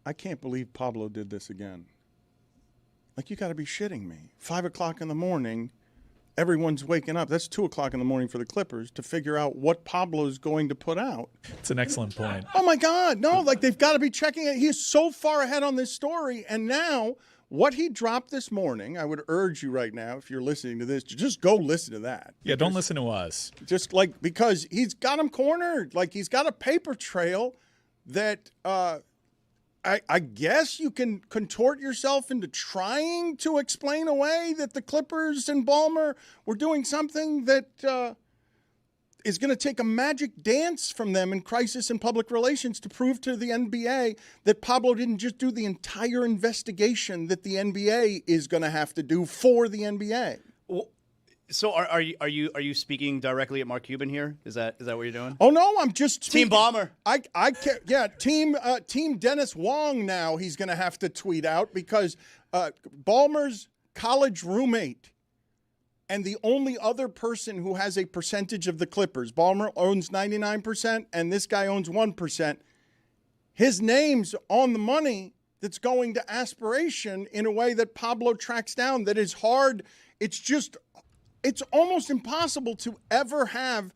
I can't believe Pablo did this again. Like, you got to be shitting me. 5 o'clock in the morning, everyone's waking up. That's 2 o'clock in the morning for the Clippers to figure out what Pablo's going to put out. It's an excellent point. Oh, my God. No, like, they've got to be checking it. He is so far ahead on this story. And now, what he dropped this morning, I would urge you right now, if you're listening to this, to just go listen to that. Yeah, don't listen to us. Just like, because he's got him cornered. Like, he's got a paper trail that I guess you can contort yourself into trying to explain away that the Clippers and Ballmer were doing something that is going to take a magic dance from them in crisis and public relations to prove to the NBA that Pablo didn't just do the entire investigation that the NBA is going to have to do for the NBA. Well, so are you speaking directly at Mark Cuban here? Is that what you're doing? Oh no, I'm just Team Ballmer. I can't. Yeah, team Dennis Wong. Now he's going to have to tweet out because Ballmer's college roommate and the only other person who has a percentage of the Clippers. Ballmer owns 99%, and this guy owns 1%. His name's on the money that's going to aspiration in a way that Pablo tracks down. That is hard. It's almost impossible to ever have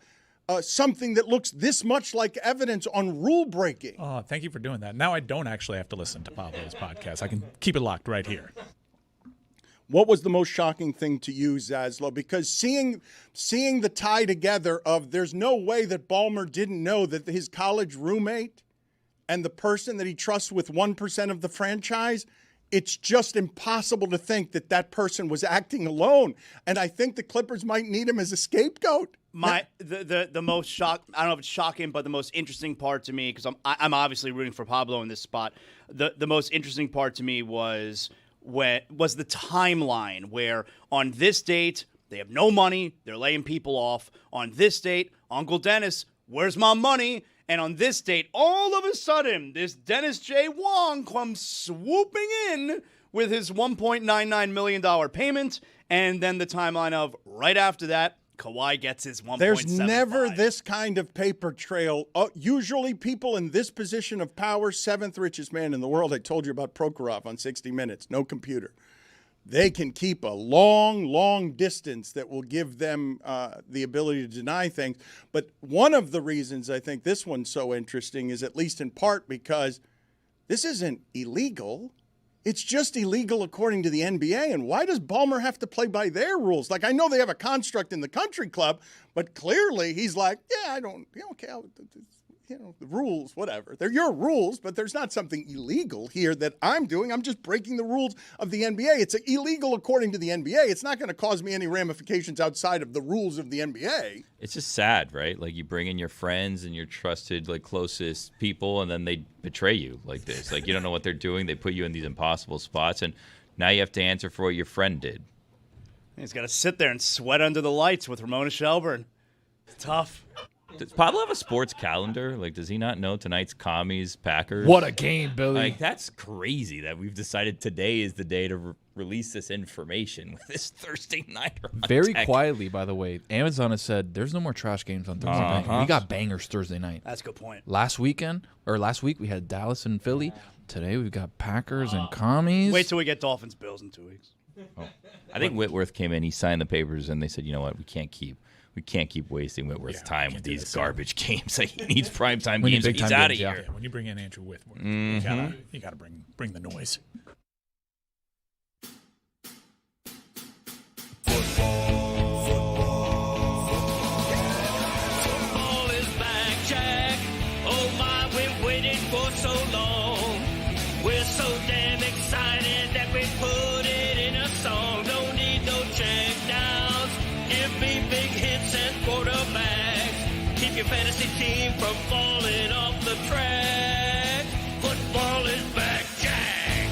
something that looks this much like evidence on rule breaking. Oh, thank you for doing that. Now I don't actually have to listen to Pablo's podcast. I can keep it locked right here. What was the most shocking thing to you, Zaslow? Because seeing the tie together of there's no way that Ballmer didn't know that his college roommate and the person that he trusts with 1% of the franchise, it's just impossible to think that that person was acting alone. And I think the Clippers might need him as a scapegoat. The most shock, I don't know if it's shocking, but the most interesting part to me, because I'm obviously rooting for Pablo in this spot. The most interesting part to me was the timeline where on this date they have no money, they're laying people off. On this date, Uncle Dennis, where's my money? And on this date, all of a sudden, this Dennis J. Wong comes swooping in with his $1.99 million payment. And then the timeline of right after that, Kawhi gets his $1.75. There's never this kind of paper trail. Usually people in this position of power, seventh richest man in the world. I told you about Prokhorov on 60 Minutes, no computer. They can keep a long, long distance that will give them the ability to deny things. But one of the reasons I think this one's so interesting is at least in part because this isn't illegal. It's just illegal according to the NBA. And why does Ballmer have to play by their rules? Like, I know they have a construct in the country club, but clearly he's like, the rules, whatever. They're your rules, but there's not something illegal here that I'm doing. I'm just breaking the rules of the NBA. It's illegal according to the NBA. It's not going to cause me any ramifications outside of the rules of the NBA. It's just sad, right? Like, you bring in your friends and your trusted, like, closest people, and then they betray you like this. Like, you don't know what they're doing. They put you in these impossible spots, and now you have to answer for what your friend did. He's got to sit there and sweat under the lights with Ramona Shelburne. It's tough. Does Pablo have a sports calendar? Like, does he not know tonight's Commies Packers? What a game, Billy. Like, that's crazy that we've decided today is the day to release this information with this Thursday night. Very quietly, by the way, Amazon has said there's no more trash games on Thursday night. We got bangers Thursday night. That's a good point. Last week we had Dallas and Philly. Today we've got Packers and Commies. Wait till we get Dolphins Bills in 2 weeks. Oh. I think Whitworth came in, he signed the papers, and they said, you know what, we can't keep wasting Whitworth's time with these garbage games. Like, he needs primetime games. He's out of here. Yeah, when you bring in Andrew Whitworth, you gotta bring the noise. Football is back, Jack. Oh my, we've waited for so long. We're so damn excited that we put it in a song. Don't need no check downs. Give me big hits and quarterbacks. Keep your fantasy team from falling off the track. Football is back, Jack.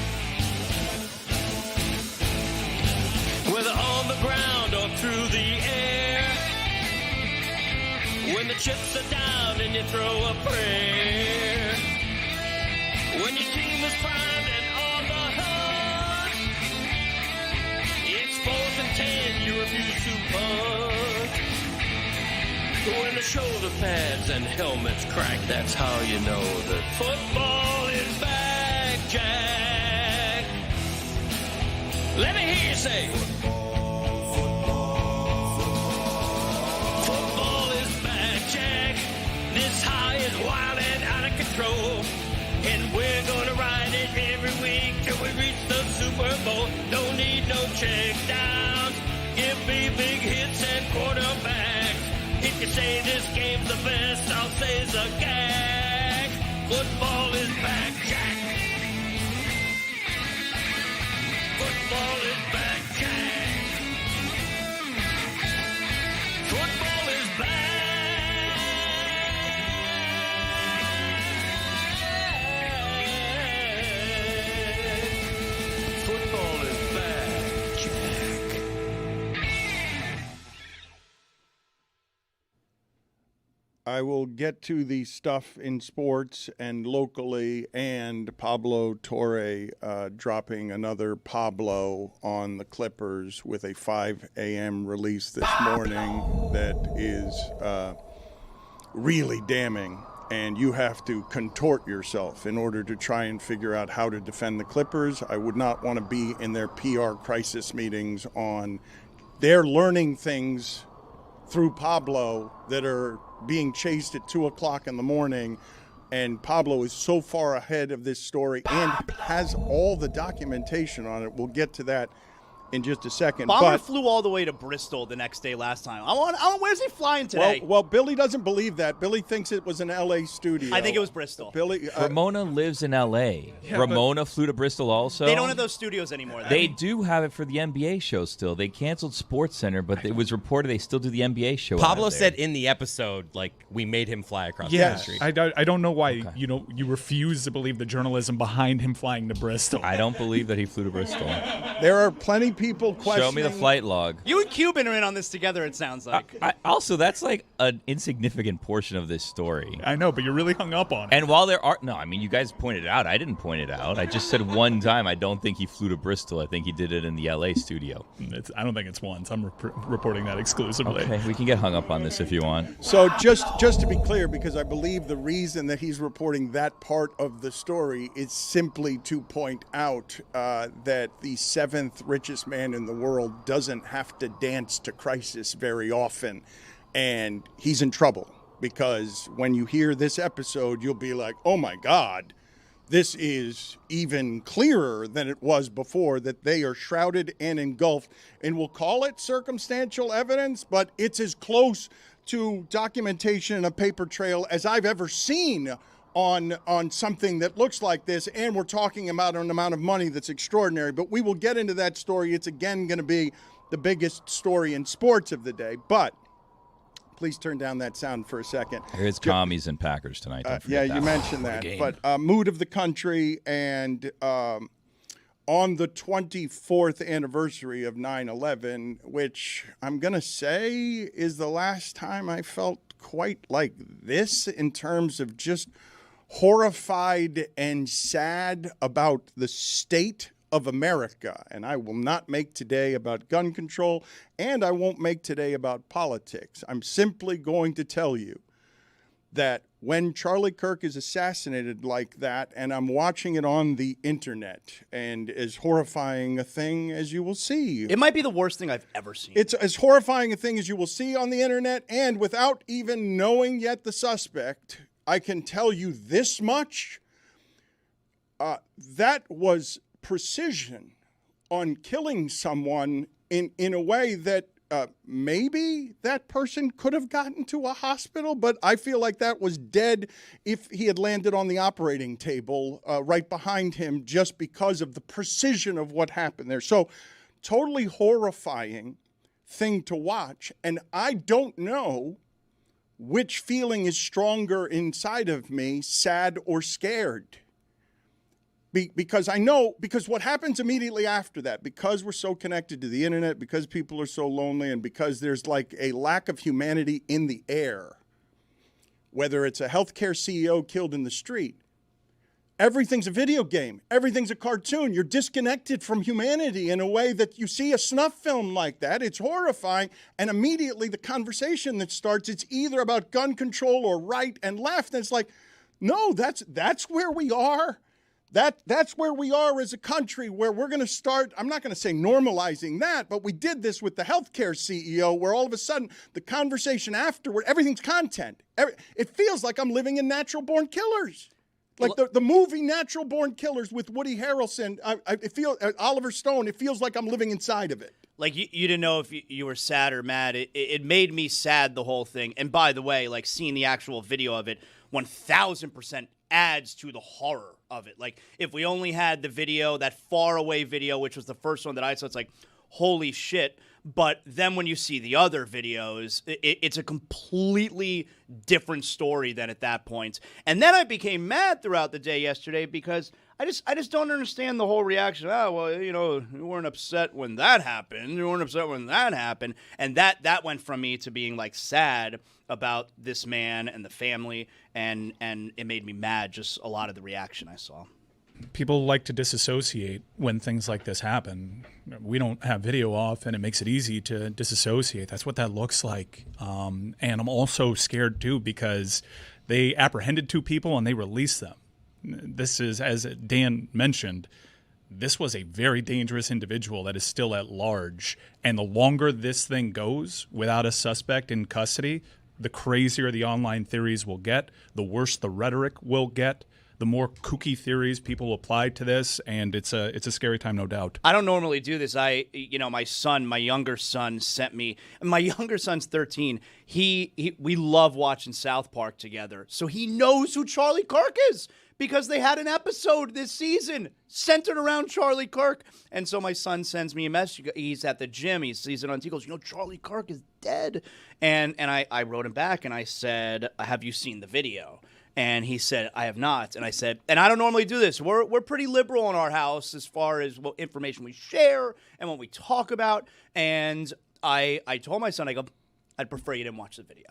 Whether on the ground or through the air. When the chips are down and you throw a prayer. When your team is primed and on the hunt. It's 4th and 10, you refuse to punt. When the shoulder pads and helmets crack, that's how you know that football is back, say. Football is back, Jack. This high is wild and out of control. And we're gonna ride it every week till we reach the Super Bowl. Don't need no check downs. Give me big hits and quarterbacks. If you say this game's the best, I'll say it's a gag. Football is back, Jack. Football is back, Jack. Football is back. Football is back, Jack. I will get to the stuff in sports and locally, and Pablo Torre dropping another Pablo on the Clippers with a 5 a.m. release this morning that is really damning. And you have to contort yourself in order to try and figure out how to defend the Clippers. I would not want to be in their PR crisis meetings on they're learning things through Pablo that are being chased at 2 o'clock in the morning, and Pablo is so far ahead of this story and has all the documentation on it. We'll get to that in just a second. Bomber flew all the way to Bristol the next day last time. Where's he flying today? Well, Billy doesn't believe that. Billy thinks it was an L.A. studio. I think it was Bristol. Billy, Ramona lives in L.A. Ramona flew to Bristol also. They don't have those studios anymore. They do have it for the NBA show still. They canceled SportsCenter, but it was reported they still do the NBA show. Pablo said in the episode, like, we made him fly across the country. I don't know why you refuse to believe the journalism behind him flying to Bristol. I don't believe that he flew to Bristol. There are plenty of people questioning. Show me the flight log. You and Cuban are in on this together, it sounds like. Also, that's like an insignificant portion of this story. I know, but you're really hung up on it. And while there are you guys pointed it out. I didn't point it out. I just said one time I don't think he flew to Bristol. I think he did it in the LA studio. I don't think it's once. I'm reporting that exclusively. Okay, we can get hung up on this if you want. So just to be clear, because I believe the reason that he's reporting that part of the story is simply to point out that the 7th richest man in the world doesn't have to dance to crisis very often, and he's in trouble, because when you hear this episode, you'll be like, oh my God, this is even clearer than it was before, that they are shrouded and engulfed, and we'll call it circumstantial evidence, but it's as close to documentation and a paper trail as I've ever seen on something that looks like this, and we're talking about an amount of money that's extraordinary. But we will get into that story. It's again going to be the biggest story in sports of the day. But please turn down that sound for a second. Here's commies and Packers tonight. Don't yeah, forget that. you mentioned that. But mood of the country, and on the 24th anniversary of 9/11, which I'm going to say is the last time I felt quite like this in terms of just horrified and sad about the state of America. And I will not make today about gun control, and I won't make today about politics. I'm simply going to tell you that when Charlie Kirk is assassinated like that, and I'm watching it on the internet, and as horrifying a thing as you will see. It might be the worst thing I've ever seen. It's as horrifying a thing as you will see on the internet, and without even knowing yet the suspect, I can tell you this much. That was precision on killing someone in a way that maybe that person could have gotten to a hospital, but I feel like that was dead if he had landed on the operating table right behind him, just because of the precision of what happened there. So totally horrifying thing to watch. And I don't know which feeling is stronger inside of me, sad or scared. Because I know, because what happens immediately after that, because we're so connected to the internet, because people are so lonely, and because there's like a lack of humanity in the air, whether it's a healthcare CEO killed in the street, everything's a video game, everything's a cartoon. You're disconnected from humanity in a way that you see a snuff film like that. It's horrifying. And immediately the conversation that starts, it's either about gun control or right and left. And it's like, no, that's where we are. That's where we are as a country, where we're going to start, I'm not going to say normalizing that, but we did this with the healthcare CEO, where all of a sudden the conversation afterward, everything's content. It feels like I'm living in Natural Born Killers. Like the movie Natural Born Killers with Woody Harrelson, Oliver Stone, it feels like I'm living inside of it. Like, you didn't know if you were sad or mad. It made me sad, the whole thing. And by the way, like, seeing the actual video of it, 1,000% adds to the horror of it. Like, if we only had the video, that far away video, which was the first one that I saw, it's like, holy shit. But then when you see the other videos, it's a completely different story than at that point. And then I became mad throughout the day yesterday because I just don't understand the whole reaction. Oh, well, you know, you weren't upset when that happened. You weren't upset when that happened. And that went from me to being, like, sad about this man and the family, and it made me mad, just a lot of the reaction I saw. People like to disassociate when things like this happen. We don't have video off, and it makes it easy to disassociate. That's what that looks like. And I'm also scared, too, because they apprehended 2 people and they released them. This is, as Dan mentioned, this was a very dangerous individual that is still at large. And the longer this thing goes without a suspect in custody, the crazier the online theories will get, the worse the rhetoric will get, the more kooky theories people apply to this, and it's a scary time, no doubt. I don't normally do this. My younger son sent me. My younger son's 13. We love watching South Park together, so he knows who Charlie Kirk is because they had an episode this season centered around Charlie Kirk. And so my son sends me a message. He's at the gym. He sees it on TV. He goes, Charlie Kirk is dead. And I wrote him back and I said, have you seen the video? And he said, I have not. And I said, and I don't normally do this. We're pretty liberal in our house as far as what information we share and what we talk about. And I told my son, I go, I'd prefer you didn't watch the video.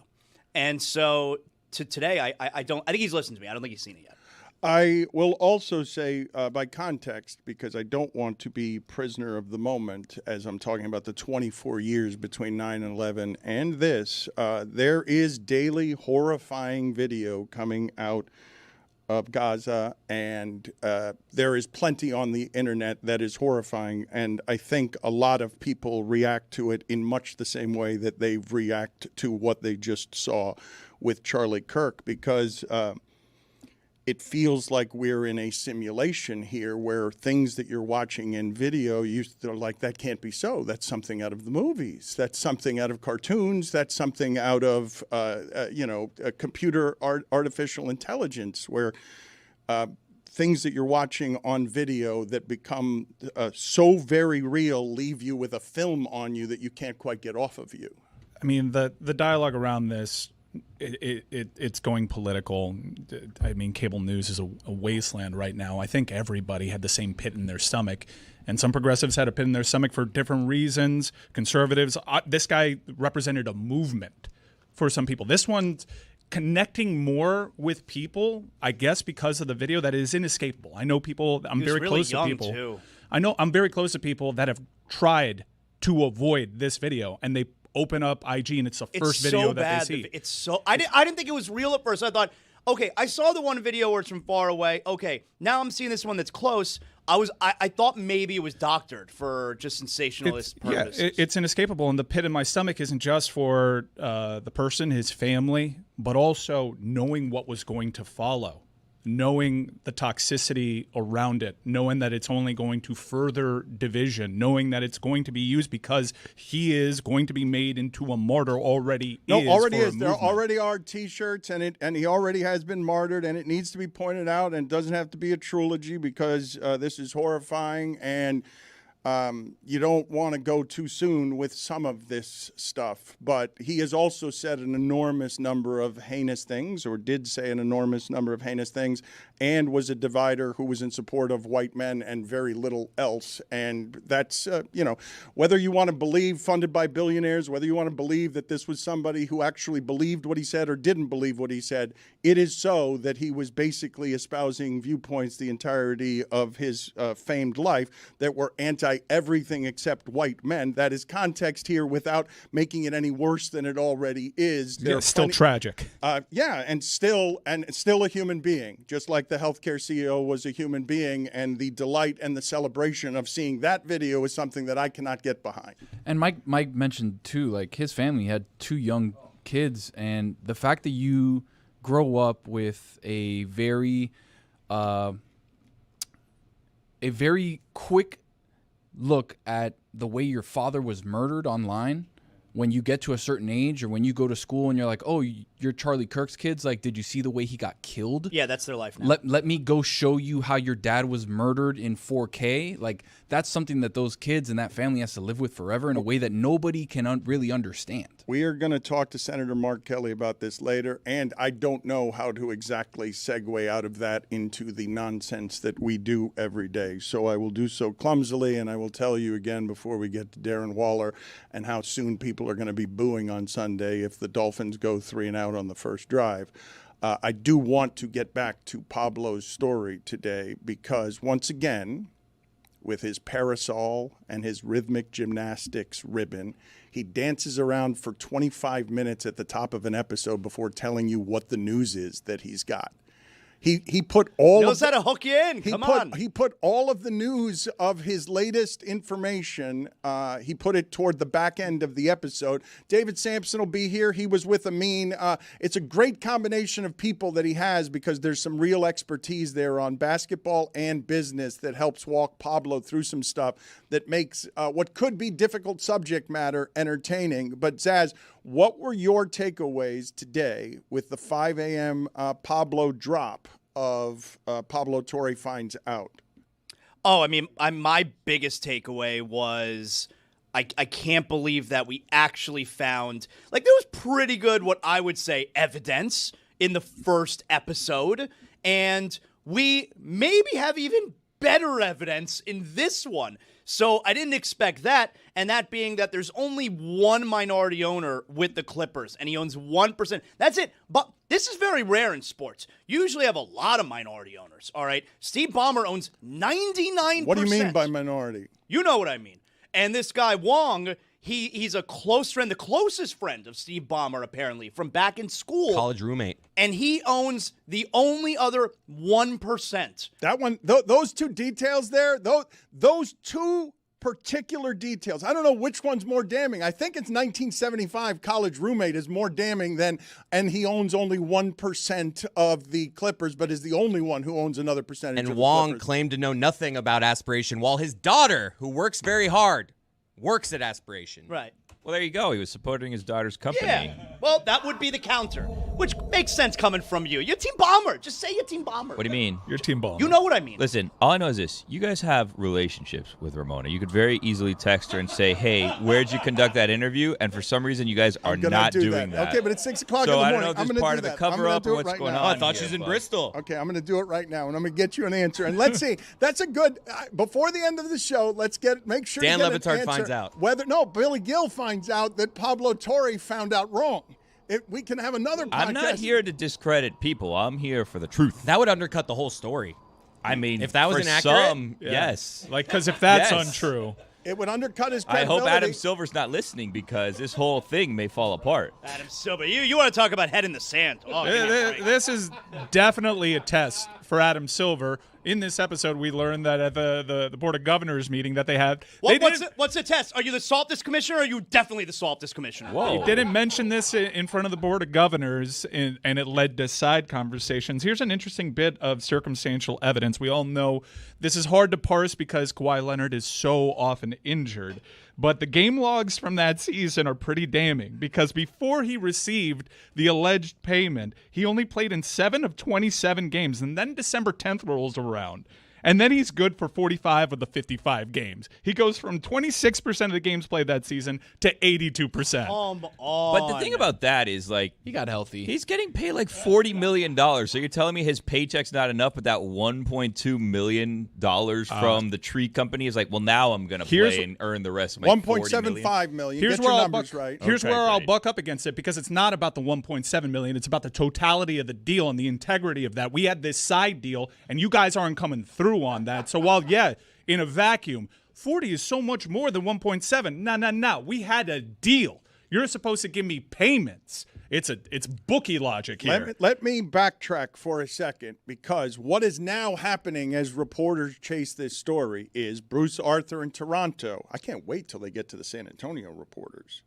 And so today, I think he's listened to me. I don't think he's seen it yet. I will also say, by context, because I don't want to be prisoner of the moment as I'm talking about the 24 years between 9/11 and this, there is daily horrifying video coming out of Gaza, and there is plenty on the internet that is horrifying, and I think a lot of people react to it in much the same way that they react to what they just saw with Charlie Kirk, because it feels like we're in a simulation here where things that you're watching in video, they're like, that can't be so. That's something out of the movies. That's something out of cartoons. That's something out of, computer artificial intelligence, where things that you're watching on video that become so very real leave you with a film on you that you can't quite get off of you. I mean, the dialogue around this, it's going political. I mean, cable news is a wasteland right now. I think everybody had the same pit in their stomach, and some progressives had a pit in their stomach for different reasons. Conservatives, this guy represented a movement for some people. This one's connecting more with people, I guess, because of the video that is inescapable. I know people. I'm very close to people. Too. I know I'm very close to people that have tried to avoid this video, and they open up IG and it's the first video that they see. It's so I didn't think it was real at first. I thought, okay, I saw the one video where it's from far away. Okay, now I'm seeing this one that's close. I thought maybe it was doctored for just sensationalist purposes. Yeah, it's inescapable, and the pit in my stomach isn't just for the person, his family, but also knowing what was going to follow. Knowing the toxicity around it, knowing that it's only going to further division, knowing that it's going to be used because he is going to be made into a martyr already. There already are T-shirts, and he already has been martyred, and it needs to be pointed out, and it doesn't have to be a trilogy because this is horrifying, and you don't want to go too soon with some of this stuff. But he has also said an enormous number of heinous things, or did say an enormous number of heinous things, and was a divider who was in support of white men and very little else. And that's, whether you want to believe funded by billionaires, whether you want to believe that this was somebody who actually believed what he said or didn't believe what he said, it is so that he was basically espousing viewpoints the entirety of his famed life that were anti by everything except white men. That is context here without making it any worse than it already is. Yeah, still tragic. And still a human being, just like the healthcare CEO was a human being, and the delight and the celebration of seeing that video is something that I cannot get behind. And Mike mentioned too, like his family had 2 young kids, and the fact that you grow up with a very quick look at the way your father was murdered online when you get to a certain age, or when you go to school and you're like, oh, you're Charlie Kirk's kids. Like, did you see the way he got killed? Yeah, that's their life now. Let me go show you how your dad was murdered in 4K. Like, that's something that those kids and that family has to live with forever in a way that nobody can really understand. We are going to talk to Senator Mark Kelly about this later, and I don't know how to exactly segue out of that into the nonsense that we do every day. So I will do so clumsily, and I will tell you again before we get to Darren Waller and how soon people are going to be booing on Sunday if the Dolphins go 3-and-out on the first drive. I do want to get back to Pablo's story today because, once again, with his parasol and his rhythmic gymnastics ribbon, he dances around for 25 minutes at the top of an episode before telling you what the news is that he's got. He put all knows how to hook you in. Come on. He put all of the news of his latest information. He put it toward the back end of the episode. David Sampson will be here. He was with Amin. It's a great combination of people that he has because there's some real expertise there on basketball and business that helps walk Pablo through some stuff that makes what could be difficult subject matter entertaining. But Zaz, what were your takeaways today with the 5 a.m. Pablo drop of Pablo Torre finds out? Oh, I mean, my biggest takeaway was I can't believe that we actually found, like, there was pretty good, what I would say, evidence in the first episode. And we maybe have even better evidence in this one. So I didn't expect that, and that being that there's only one minority owner with the Clippers, and he owns 1%. That's it. But this is very rare in sports. You usually have a lot of minority owners, all right? Steve Ballmer owns 99%. What do you mean by minority? You know what I mean. And this guy, Wong, he's a close friend, the closest friend of Steve Ballmer, apparently, from back in school. College roommate. And he owns the only other 1%. That one, those two details there, those two particular details, I don't know which one's more damning. I think it's 1975 college roommate is more damning than, and he owns only 1% of the Clippers, but is the only one who owns another percentage of the Wong Clippers. claimed to know nothing about Aspiration, while his daughter, who works very hard, works at Aspiration. Right. Well, there you go. He was supporting his daughter's company. Yeah. Well, that would be the counter, which makes sense coming from you. You're Team Bomber. Just say you're Team Bomber. What do you mean? Your team ball. You know what I mean. Listen, all I know is this. You guys have relationships with Ramona. You could very easily text her and say, hey, where'd you conduct that interview? And for some reason, you guys are not doing that. Okay, but it's 6 o'clock So in the I morning. don't know if it's part of the cover-up or what's going on. Oh, I thought here, she's in but- Bristol. Okay, I'm going to do it right now, and I'm going to get you an answer. And let's see. That's a good. Before the end of the show, let's make sure Dan to Le get an Batard answer. finds out. Billy Gill finds out that Pablo Torre found out wrong. We can have another podcast. I'm not here to discredit people. I'm here for the truth. That would undercut the whole story. I mean, If that was for inaccurate? some, yes. Like, because if that's Yes. untrue. It would undercut his I credibility. hope Adam Silver's not listening because this whole thing may fall apart. Adam Silver, you want to talk about head in the sand. Oh, give me a break. This is definitely a test for Adam Silver. In this episode, we learned that at the Board of Governors meeting that they had. What's the test? Are you the Saltist Commissioner or are you definitely the Saltist Commissioner? Whoa. He didn't mention this in front of the Board of Governors, and it led to side conversations. Here's an interesting bit of circumstantial evidence. We all know this is hard to parse because Kawhi Leonard is so often injured. But the game logs from that season are pretty damning because before he received the alleged payment, he only played in 7 of 27 games, and then December 10th rolls around. And then he's good for 45 of the 55 games. He goes from 26% of the games played that season to 82%. On. But the thing about that is, like, He got healthy. he's getting paid like $40 million. So you're telling me his paycheck's not enough, but that $1.2 million from the tree company is like, well, now I'm going to play and earn the rest of my $1.75 million. Here's Get where your I'll numbers buck, right. Here's Okay, where I'll great. buck up against it because it's not about the 1.7 million. It's about the totality of the deal and the integrity of that. We had this side deal, and you guys aren't coming through true on that. So while, yeah, in a vacuum, 40 is so much more than 1.7. No. We had a deal. You're supposed to give me payments. It's bookie logic here. Let me backtrack for a second, because what is now happening as reporters chase this story is Bruce Arthur in Toronto. I can't wait till they get to the San Antonio reporters,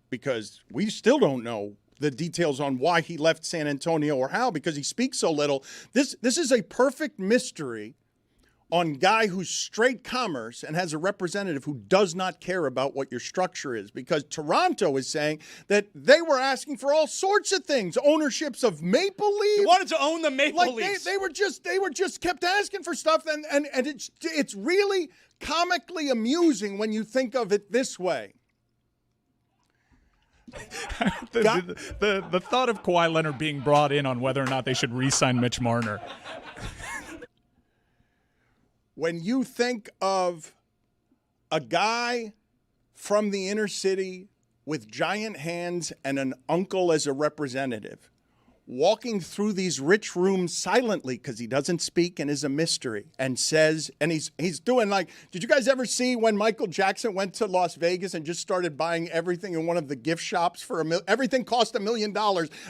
because we still don't know the details on why he left San Antonio or how, because he speaks so little. This is a perfect mystery on guy who's straight commerce and has a representative who does not care about what your structure is, because Toronto is saying that they were asking for all sorts of things, ownerships of Maple Leafs. They wanted to own the Maple Leafs. They were just kept asking for stuff, and it's really comically amusing when you think of it this way. The thought of Kawhi Leonard being brought in on whether or not they should re-sign Mitch Marner. When you think of a guy from the inner city with giant hands and an uncle as a representative, walking through these rich rooms silently because he doesn't speak and is a mystery, and says, and he's doing like, did you guys ever see when Michael Jackson went to Las Vegas and just started buying everything in one of the gift shops for everything cost $1 million,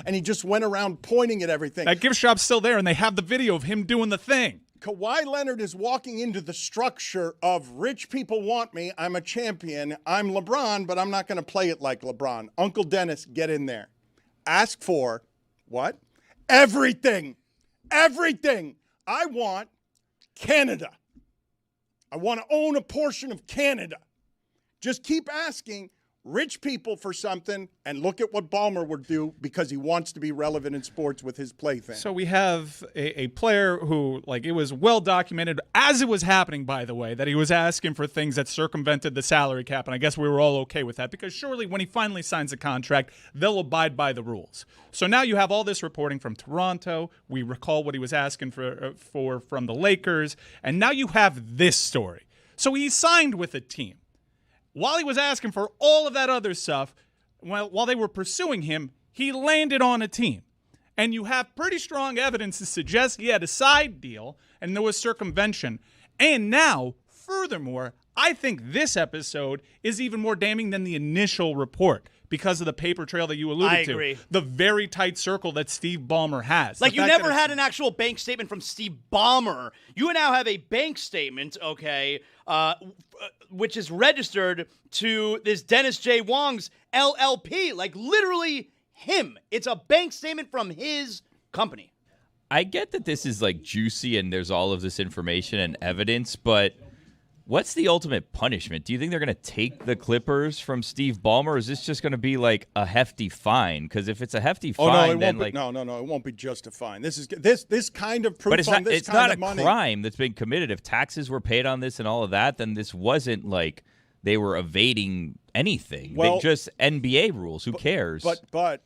and he just went around pointing at everything? That gift shop's still there, and they have the video of him doing the thing. Kawhi Leonard is walking into the structure of rich people want me, I'm a champion, I'm LeBron, but I'm not going to play it like LeBron. Uncle Dennis, get in there. Ask for what? Everything. Everything. I want Canada. I want to own a portion of Canada. Just keep asking rich people for something, and look at what Ballmer would do because he wants to be relevant in sports with his plaything. So we have a player who, like, it was well documented as it was happening, by the way, that he was asking for things that circumvented the salary cap, and I guess we were all okay with that, because surely when he finally signs a contract, they'll abide by the rules. So now you have all this reporting from Toronto. We recall what he was asking for from the Lakers, and now you have this story. So he signed with a team. While he was asking for all of that other stuff, while they were pursuing him, he landed on a team. And you have pretty strong evidence to suggest he had a side deal and there was circumvention. And now, furthermore, I think this episode is even more damning than the initial report because of the paper trail that you alluded to. I agree. The very tight circle that Steve Ballmer has. Like, you never had an actual bank statement from Steve Ballmer. You now have a bank statement, okay, which is registered to this Dennis J. Wong's LLP. Like, literally him. It's a bank statement from his company. I get that this is, like, juicy and there's all of this information and evidence, but what's the ultimate punishment? Do you think they're going to take the Clippers from Steve Ballmer, or is this just going to be like a hefty fine? Because if it's a hefty fine, then like no, it won't be just a fine. This is this kind of proof. But it's on not. This It's kind not of a money. crime that's been committed. If taxes were paid on this and all of that, then this wasn't like they were evading anything. Well, they just NBA rules. Who cares? But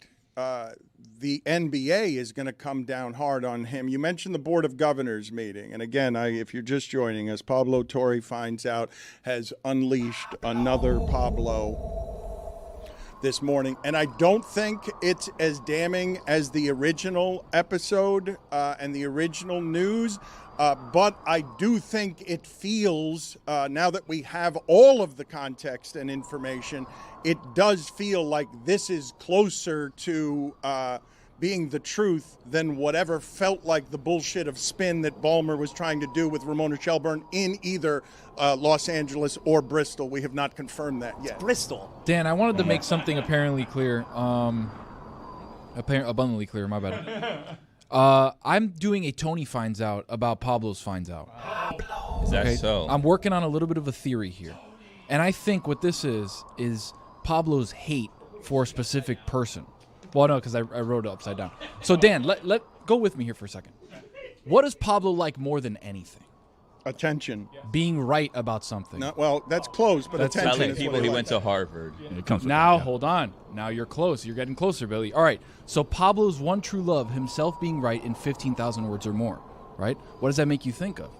the NBA is going to come down hard on him. You mentioned the Board of Governors meeting. And again, if you're just joining us, Pablo Torre finds out has unleashed another Pablo this morning. And I don't think it's as damning as the original episode and the original news. But I do think it feels, now that we have all of the context and information, it does feel like this is closer to being the truth than whatever felt like the bullshit of spin that Ballmer was trying to do with Ramona Shelburne in either Los Angeles or Bristol. We have not confirmed that yet. Bristol. Dan, I wanted to make something apparently clear. Abundantly clear, my bad. I'm doing a Tony Finds Out about Pablo's Finds Out. is that so? I'm working on a little bit of a theory here. And I think what this is Pablo's hate for a specific person. Well, no, because I wrote it upside down. So, Dan, let go with me here for a second. What does Pablo like more than anything? Attention. Being right about something. Well, that's close, but attention Telling is people what he he went to Harvard. Now, hold on. Now you're close. You're getting closer, Billy. All right. So Pablo's one true love, himself being right in 15,000 words or more, right? What does that make you think of?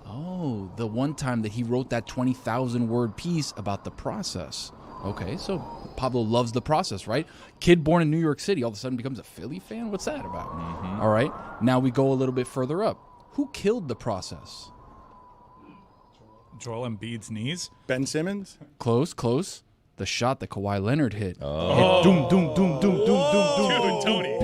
Oh, the one time that he wrote that 20,000-word piece about the process. Okay, so Pablo loves the process, right? Kid born in New York City all of a sudden becomes a Philly fan? What's that about? Mm-hmm. All right. Now we go a little bit further up. Who killed the process? Joel Embiid's knees. Ben Simmons? Close. The shot that Kawhi Leonard hit. Oh. Doom, doom, doom, doom, doom, doom, doom. Dude, Tony.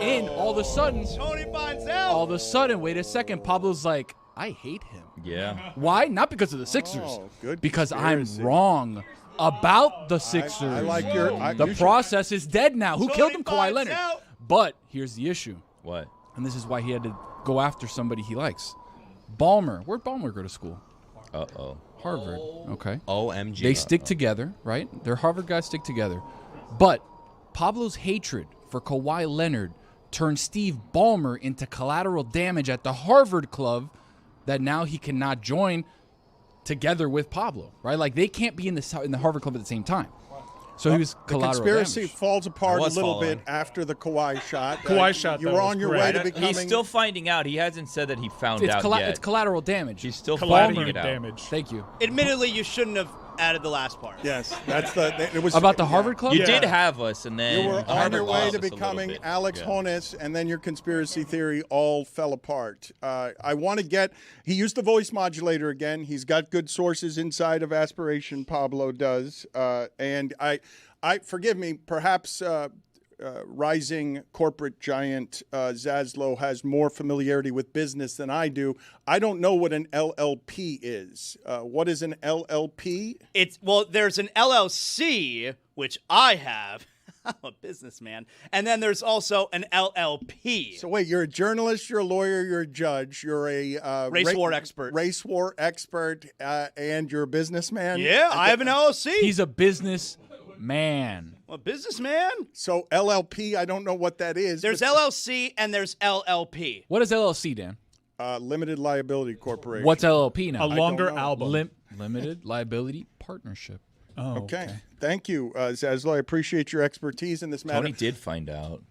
And all of a sudden, Tony finds out. wait a second, Pablo's like, I hate him. Yeah. Why? Not because of the Sixers. Oh, good Because I'm conspiracy. wrong about the Sixers. I like your... The process is dead now. Who Tony killed him? Kawhi finds Leonard. out. But here's the issue. What? And this is why he had to go after somebody he likes. Ballmer. Where'd Ballmer go to school? Uh-oh. Harvard. Okay. OMG. They stick together, right? Their Harvard guys stick together. But Pablo's hatred for Kawhi Leonard turned Steve Ballmer into collateral damage at the Harvard club that now he cannot join together with Pablo, right? Like they can't be in the Harvard club at the same time. So he was The collateral conspiracy damage. falls apart a was little following. bit after the Kawhi shot. Kawhi shot, You though, were was on your great. way to becoming... He's still finding out. He hasn't said that he found out yet. It's collateral damage. He's still Collateral finding it out. damage. Thank you. Admittedly, you shouldn't have added the last part. Yes, that's the... It was About the Harvard club? You Yeah. did have us, and then You were the on Harvard your way lost to us a little becoming bit. Alex Yeah. Honus, and then your conspiracy theory all fell apart. I want to get... He used the voice modulator again. He's got good sources inside of Aspiration, Pablo does. And I forgive me, perhaps... rising corporate giant Zaslow has more familiarity with business than I do. I don't know what an LLP is. What is an LLP? There's an LLC, which I have. I'm a businessman. And then there's also an LLP. So wait, you're a journalist, you're a lawyer, you're a judge, you're a Race war expert. race war expert, and you're a businessman. Yeah, I have an LLC. He's a business man. a businessman. So LLP, I don't know what that is. There's but- LLC and there's LLP. What is LLC, Dan? Limited Liability Corporation. What's LLP now? A longer know. album. Limited liability partnership. Oh, Okay. Thank you, Zaslow. I appreciate your expertise in this matter. Tony did find out.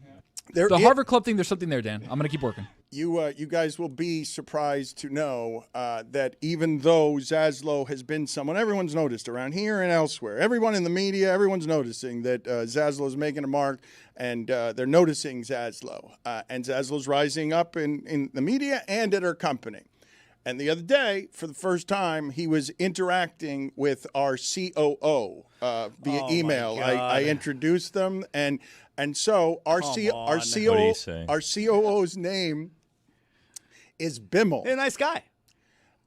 There The is- Harvard Club thing, there's something there, Dan. I'm going to keep working. You guys will be surprised to know that even though Zaslow has been someone everyone's noticed around here and elsewhere, everyone in the media, everyone's noticing that Zaslow is making a mark, and they're noticing Zaslow. And Zaslow's rising up in the media and at our company. And the other day, for the first time, he was interacting with our COO via email. I introduced them, and so our Come on. What do you say? our COO's name is Bimmel. He's a nice guy.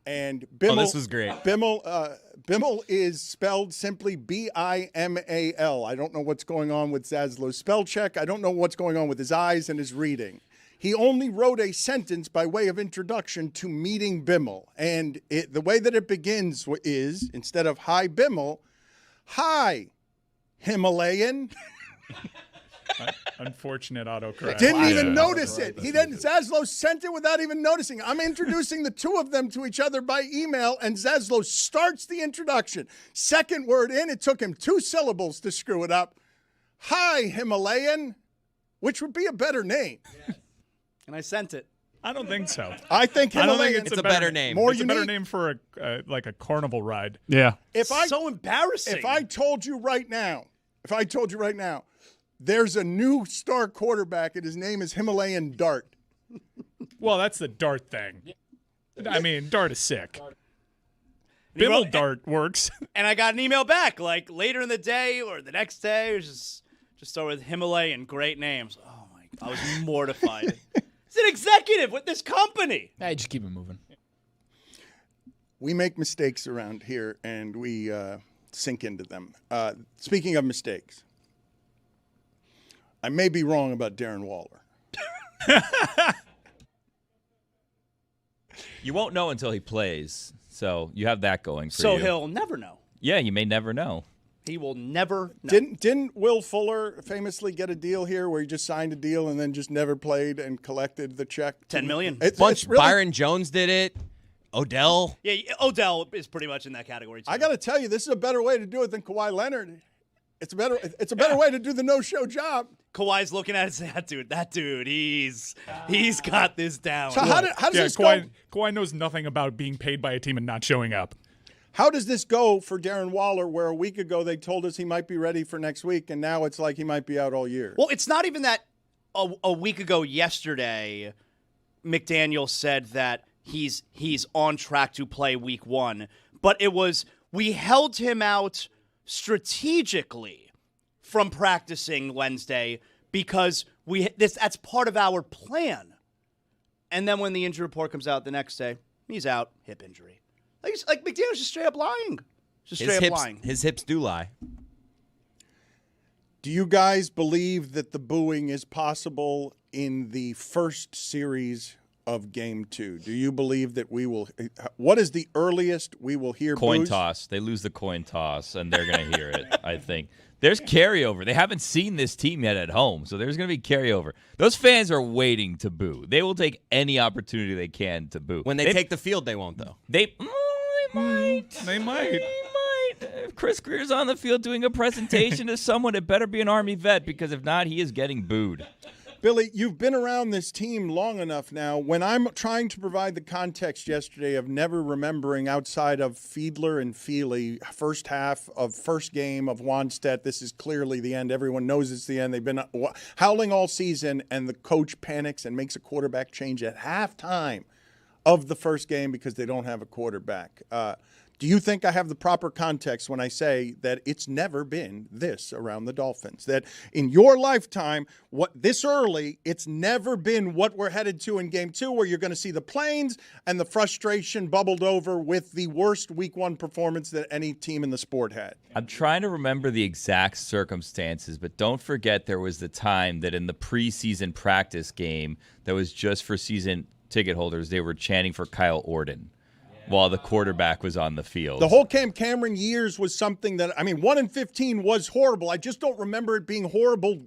And Bimmel, this was great. Bimmel is spelled simply Bimal. I don't know what's going on with Zaslow's spell check. I don't know what's going on with his eyes and his reading. He only wrote a sentence by way of introduction to meeting Bimmel. And the way that it begins is, instead of hi Bimmel, hi Himalayan. Unfortunate autocorrect. Didn't even notice it. He didn't. Zaslow sent it without even noticing. I'm introducing the two of them to each other by email, and Zaslow starts the introduction. Second word in, it took him 2 syllables to screw it up. Hi, Himalayan, which would be a better name. And I sent it. I don't think so. I think I don't Himalayan. think It's a better name. More It's a better unique. name for like a carnival ride. Yeah. So embarrassing. If I told you right now, there's a new star quarterback, and his name is Himalayan Dart. Well, that's the Dart thing. I mean, Dart is sick. he Bimmel wrote- Dart works. And I got an email back, like later in the day or the next day. It was just start with Himalayan, great names. Oh my God, I was mortified. He's an executive with this company. Hey, just keep it moving. We make mistakes around here, and we sink into them. Speaking of mistakes, I may be wrong about Darren Waller. You won't know until he plays, so you have that going for So you. he'll never know. Yeah, you may never know. He will never know. Didn't Will Fuller famously get a deal here where he just signed a deal and then just never played and collected the check? $10 million. It's Bunch. really- Byron Jones did it. Odell. Yeah, Odell is pretty much in that category too. I got to tell you, this is a better way to do it than Kawhi Leonard. It's a better way to do the no-show job. Kawhi's looking at it and saying, that dude, he's got this down. So how does Yeah, this go? Kawhi knows nothing about being paid by a team and not showing up. How does this go for Darren Waller, where a week ago they told us he might be ready for next week, and now it's like he might be out all year? Well, it's not even that a week ago yesterday, McDaniel said that he's on track to play week 1. But we held him out strategically from practicing Wednesday because that's part of our plan. And then when the injury report comes out the next day, he's out, hip injury. Like McDaniel's just straight up lying. His hips do lie. Do you guys believe that the booing is possible in the first series of Game 2? Do you believe that we will? What is the earliest we will hear Coin boos? toss. They lose the coin toss, and they're going to hear it, I think. There's carryover. They haven't seen this team yet at home, so there's going to be carryover. Those fans are waiting to boo. They will take any opportunity they can to boo. When they take the field, they won't, though. They might. They might. If Chris Greer's on the field doing a presentation to someone, it better be an Army vet, because if not, he is getting booed. Billy, you've been around this team long enough now. When I'm trying to provide the context yesterday of never remembering outside of Fiedler and Feely, first half of first game of Wannstedt, this is clearly the end. Everyone knows it's the end. They've been howling all season, and the coach panics and makes a quarterback change at halftime of the first game because they don't have a quarterback. Do you think I have the proper context when I say that it's never been this around the Dolphins? That in your lifetime, this early, it's never been what we're headed to in Game 2, where you're going to see the planes and the frustration bubbled over with the worst Week 1 performance that any team in the sport had? I'm trying to remember the exact circumstances, but don't forget there was the time that in the preseason practice game that was just for season ticket holders, they were chanting for Kyle Orton while the quarterback was on the field. The whole Cam Cameron years was something that, 1-15 was horrible. I just don't remember it being horrible.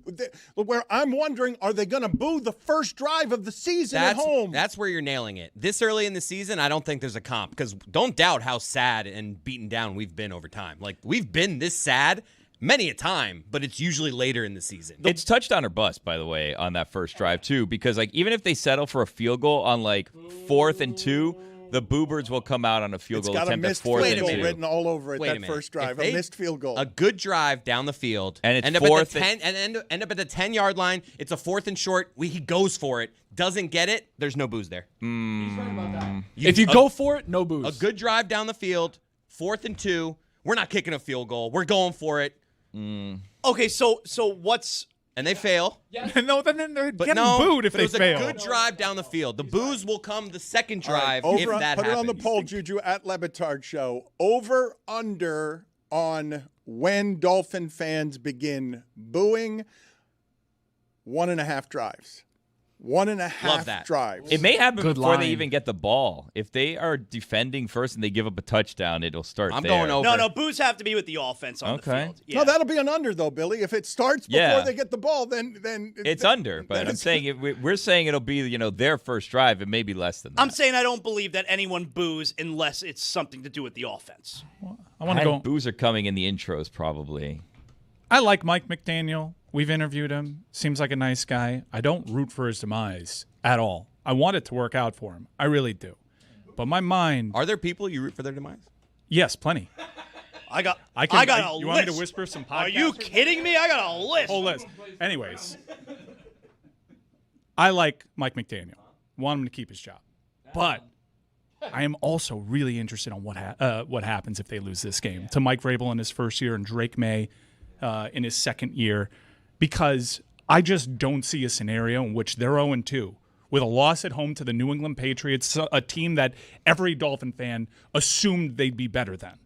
Where I'm wondering, are they going to boo the first drive of the season at home? That's where you're nailing it. This early in the season, I don't think there's a comp, because don't doubt how sad and beaten down we've been over time. Like, we've been this sad many a time, but it's usually later in the season. It's touchdown or bust, by the way, on that first drive, too, because even if they settle for a field goal on 4th and 2, the Boobirds will come out on a field goal attempt at 4th and 2. Written all over it, first drive. A missed field goal. A good drive down the field. And it's end up 4th at end up at the 10-yard line. It's a 4th and short. He goes for it. Doesn't get it. There's no booze there. He's right about that. If you go for it, no booze. A good drive down the field, 4th and 2. We're not kicking a field goal. We're going for it. Okay, so what's... And they fail. Yeah. No, then they're getting booed if they It fail. was a good drive down the field. The booze will come the second drive if that happens. Put it on the poll, Juju, at Le Batard Show. Over, under on when Dolphin fans begin booing 1.5 drives. 1.5 drives. It may happen before they even get the ball. If they are defending first and they give up a touchdown, it'll start there. Going over. No, boos have to be with the offense on the field. Yeah. No, that'll be an under, though, Billy. If it starts before they get the ball, then it's under. But I'm saying we're saying it'll be their first drive. It may be less than that. I'm saying I don't believe that anyone boos unless it's something to do with the offense. I want to go. Boos are coming in the intros probably. I like Mike McDaniel. We've interviewed him. Seems like a nice guy. I don't root for his demise at all. I want it to work out for him. I really do. But my mind... Are there people you root for their demise? Yes, plenty. I got a list. You want me to whisper some podcasts? Are you kidding me? I got a list. Whole list. Anyways, I like Mike McDaniel. Want him to keep his job. But I am also really interested on what happens if they lose this game. To Mike Vrabel in his first year and Drake May in his second year. Because I just don't see a scenario in which they're 0-2 with a loss at home to the New England Patriots, a team that every Dolphin fan assumed they'd be better than.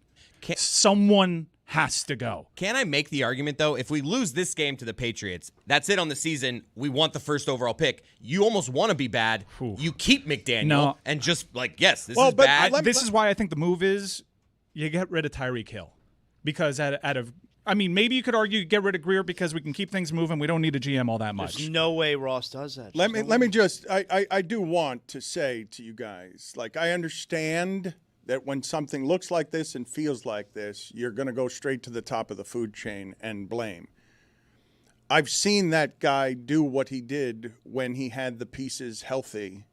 Someone has to go. Can I make the argument, though? If we lose this game to the Patriots, that's it on the season. We want the first overall pick. You almost want to be bad. You keep McDaniel and just this is bad. This is why I think the move is you get rid of Tyreek Hill. Because maybe you could argue get rid of Greer because we can keep things moving. We don't need a GM all that much. There's no way Ross does that. Let me just I do want to say to you guys, I understand that when something looks like this and feels like this, you're going to go straight to the top of the food chain and blame. I've seen that guy do what he did when he had the pieces healthy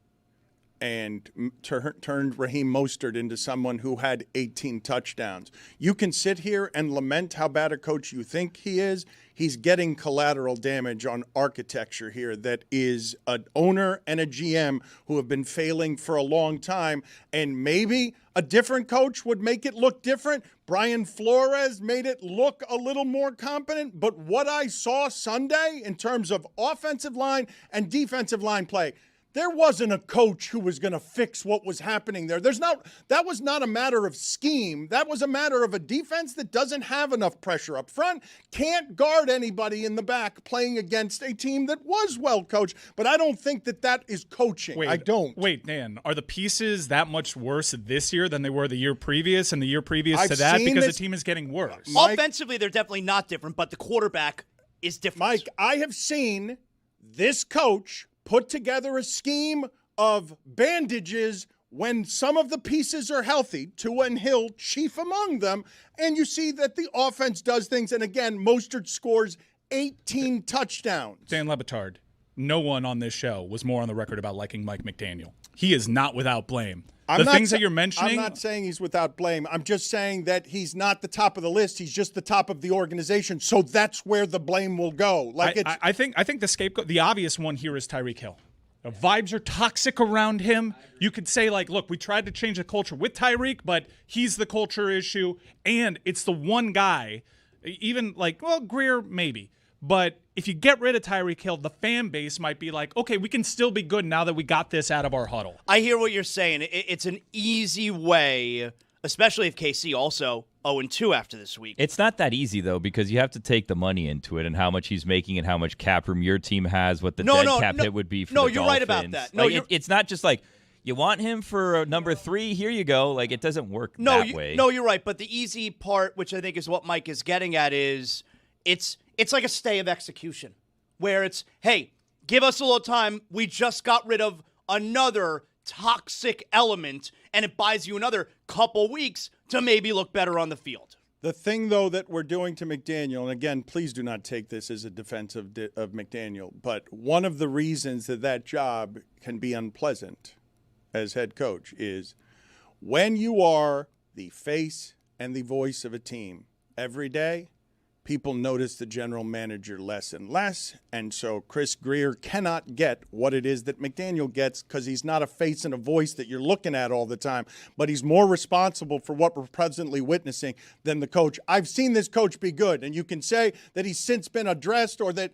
and turned Raheem Mostert into someone who had 18 touchdowns. You can sit here and lament how bad a coach you think he is. He's getting collateral damage on architecture here that is an owner and a GM who have been failing for a long time, and maybe a different coach would make it look different. Brian Flores made it look a little more competent, but what I saw Sunday in terms of offensive line and defensive line play, there wasn't a coach who was going to fix what was happening there. That was not a matter of scheme. That was a matter of a defense that doesn't have enough pressure up front, can't guard anybody in the back playing against a team that was well coached. But I don't think that is coaching. I don't. Wait, Dan, are the pieces that much worse this year than they were the year previous and the year previous to that? Because the team is getting worse. Mike, offensively, they're definitely not different, but the quarterback is different. Mike, I have seen this coach put together a scheme of bandages when some of the pieces are healthy, Tua and Hill chief among them, and you see that the offense does things. And again, Mostert scores 18 touchdowns. Dan Le Batard, no one on this show was more on the record about liking Mike McDaniel. He is not without blame. The things that you're mentioning. I'm not saying he's without blame. I'm just saying that he's not the top of the list. He's just the top of the organization. So that's where the blame will go. I think the scapegoat, the obvious one here is Tyreek Hill. The vibes are toxic around him. You could say, look, we tried to change the culture with Tyreek, but he's the culture issue. And it's the one guy, even Greer, maybe. But if you get rid of Tyreek Hill, the fan base might be like, okay, we can still be good now that we got this out of our huddle. I hear what you're saying. It's an easy way, especially if KC also 0-2 after this week. It's not that easy, though, because you have to take the money into it and how much he's making and how much cap room your team has, what the cap hit would be for the Dolphins. No, you're right about that. No, it's not just like, you want him for number 3, here you go. It doesn't work that way. No, you're right. But the easy part, which I think is what Mike is getting at, is it's like a stay of execution where it's, hey, give us a little time. We just got rid of another toxic element, and it buys you another couple weeks to maybe look better on the field. The thing, though, that we're doing to McDaniel, and again, please do not take this as a defense of McDaniel, but one of the reasons that job can be unpleasant as head coach is when you are the face and the voice of a team every day, people notice the general manager less and less, and so Chris Grier cannot get what it is that McDaniel gets because he's not a face and a voice that you're looking at all the time, but he's more responsible for what we're presently witnessing than the coach. I've seen this coach be good, and you can say that he's since been undressed or that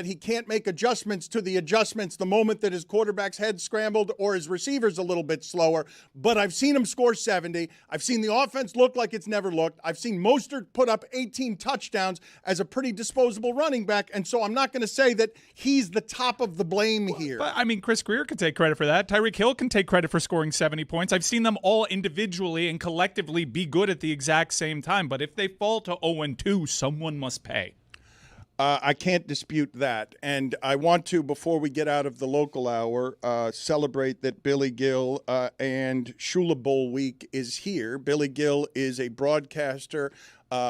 he can't make adjustments to the adjustments the moment that his quarterback's head scrambled or his receiver's a little bit slower, but I've seen him score 70. I've seen the offense look like it's never looked. I've seen Mostert put up 18 touchdowns as a pretty disposable running back, and so I'm not going to say that he's the top of the blame here. But, Chris Grier can take credit for that. Tyreek Hill can take credit for scoring 70 points. I've seen them all individually and collectively be good at the exact same time, but if they fall to 0-2, someone must pay. I can't dispute that, and I want to, before we get out of the local hour, celebrate that Billy Gill and Shula Bowl week is here. Billy Gill is a broadcaster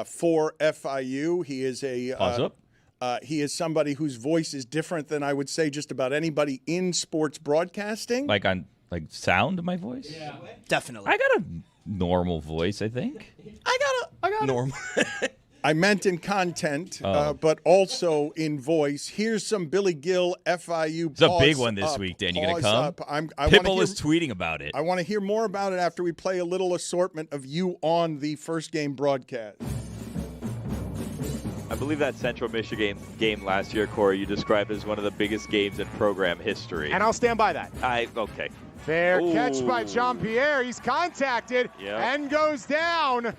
for FIU. He is he is somebody whose voice is different than I would say just about anybody in sports broadcasting. Like sound of my voice? Yeah, definitely. I got a normal voice, I think. I got normal. I meant in content, but also in voice. Here's some Billy Gill FIU. It's a big one this week, Dan. You going to come? Pitbull is tweeting about it. I want to hear more about it after we play a little assortment of you on the first game broadcast. I believe that Central Michigan game last year, Corey, you described as one of the biggest games in program history. And I'll stand by that. Okay. Fair catch by Jean-Pierre. He's contacted and goes down.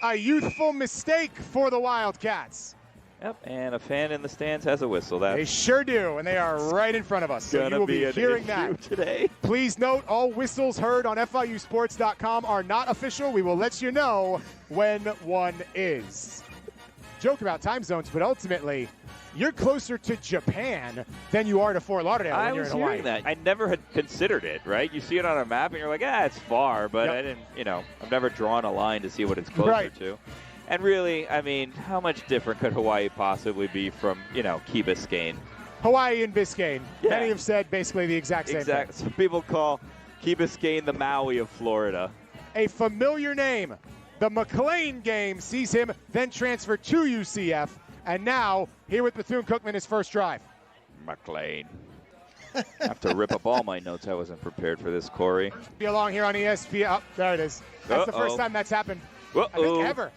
A youthful mistake for the Wildcats. Yep, and a fan in the stands has a whistle. They sure do, and they are right in front of us. So you will be hearing that today. Please note, all whistles heard on FIUsports.com are not official. We will let you know when one is. Joke about time zones, but ultimately, you're closer to Japan than you are to Fort Lauderdale when you're in Hawaii. I was hearing that. I never had considered it, right? You see it on a map and you're like, it's far, but I didn't, I've never drawn a line to see what it's closer to. And really, how much different could Hawaii possibly be from, Key Biscayne? Hawaii and Biscayne. Yeah. Many have said basically the exact same thing. Some people call Key Biscayne the Maui of Florida. A familiar name. The McLean game sees him then transfer to UCF, and now here with Bethune-Cookman his first drive. McLean. I have to rip up all my notes. I wasn't prepared for this, Corey. Be along here on ESPN. Oh, there it is. That's the first time that's happened, I think, ever.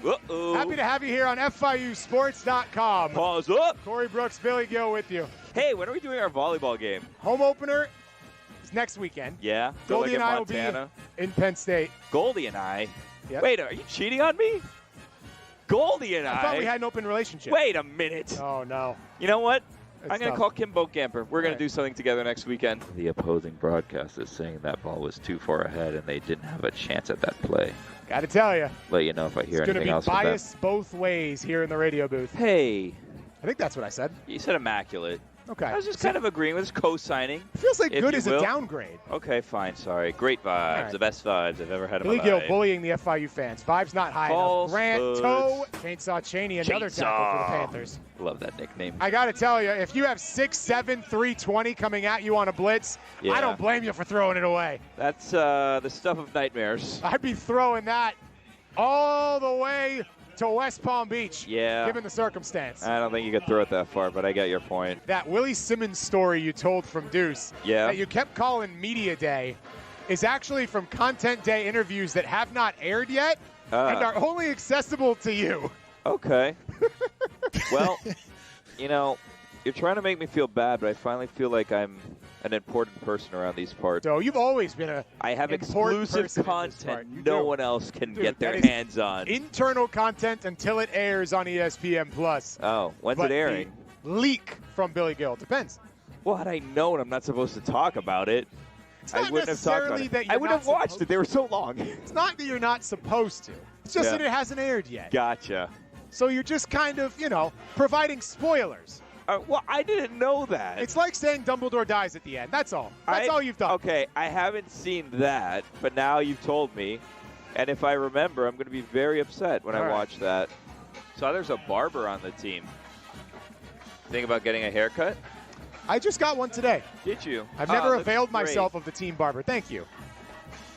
Uh-oh. Happy to have you here on FIUsports.com. Pause up. Corey Brooks, Billy Gill with you. Hey, when are we doing our volleyball game? Home opener is next weekend. Yeah. Goldie and I will Montana. be in Penn State. Goldie and I. Yep. Wait, are you cheating on me? Goldie and I thought we had an open relationship. Wait a minute. Oh, no. You know what? It's I'm going to tough. call Kim Bokamper. We're going Right. to do something together next weekend. The opposing broadcast is saying that ball was too far ahead and they didn't have a chance at that play. Got to tell you, Let you know if I hear it's going to anything be else from them. biased both ways here in the radio booth. Hey, I think that's what I said. you said immaculate. Okay. I was just kind of agreeing with co-signing. It feels like if good you is a will. downgrade. Okay, fine, sorry. Great vibes. right. The best vibes I've ever had in Billy my Gill life. bullying the FIU fans. Vibes not high False enough. Grant hoods. Toe, Chainsaw Cheney, another tackle for the Chainsaw. Panthers. Love that nickname. I got to tell you, if you have 6'7", 320 coming at you on a blitz, Yeah. I don't blame you for throwing it away. That's the stuff of nightmares. I'd be throwing that all the way to West Palm Beach, Yeah. given the circumstance. I don't think you could throw it that far, but I get your point. That Willie Simmons story you told from Deuce Yeah. that you kept calling Media Day is actually from Content Day interviews that have not aired yet and are only accessible to you. Okay. Well, you know, you're trying to make me feel bad, but I finally feel like I'm an important person around these parts. So you've always been a I have important exclusive person in this part. content You no do. one else can Dude, get their that is hands on. internal content until it airs on ESPN Plus. Oh, when's But it airing? the leak from Billy Gill depends. Well, had I known I'm not supposed to talk about it, I not wouldn't have talked about necessarily it. that I you're would not have watched supposed it. They were so long. It's not that you're not supposed to. It's just Yeah. that it hasn't aired yet. Gotcha. So you're just kind of, providing spoilers. Well, I didn't know that. It's like saying Dumbledore dies at the end. That's all. That's all you've done. Okay, I haven't seen that, but now you've told me. And if I remember, I'm going to be very upset when All I right. watch that. So there's a barber on the team. Think about getting a haircut? I just got one today. Did you? I've Oh, never looks availed great. myself of the team barber. Thank you.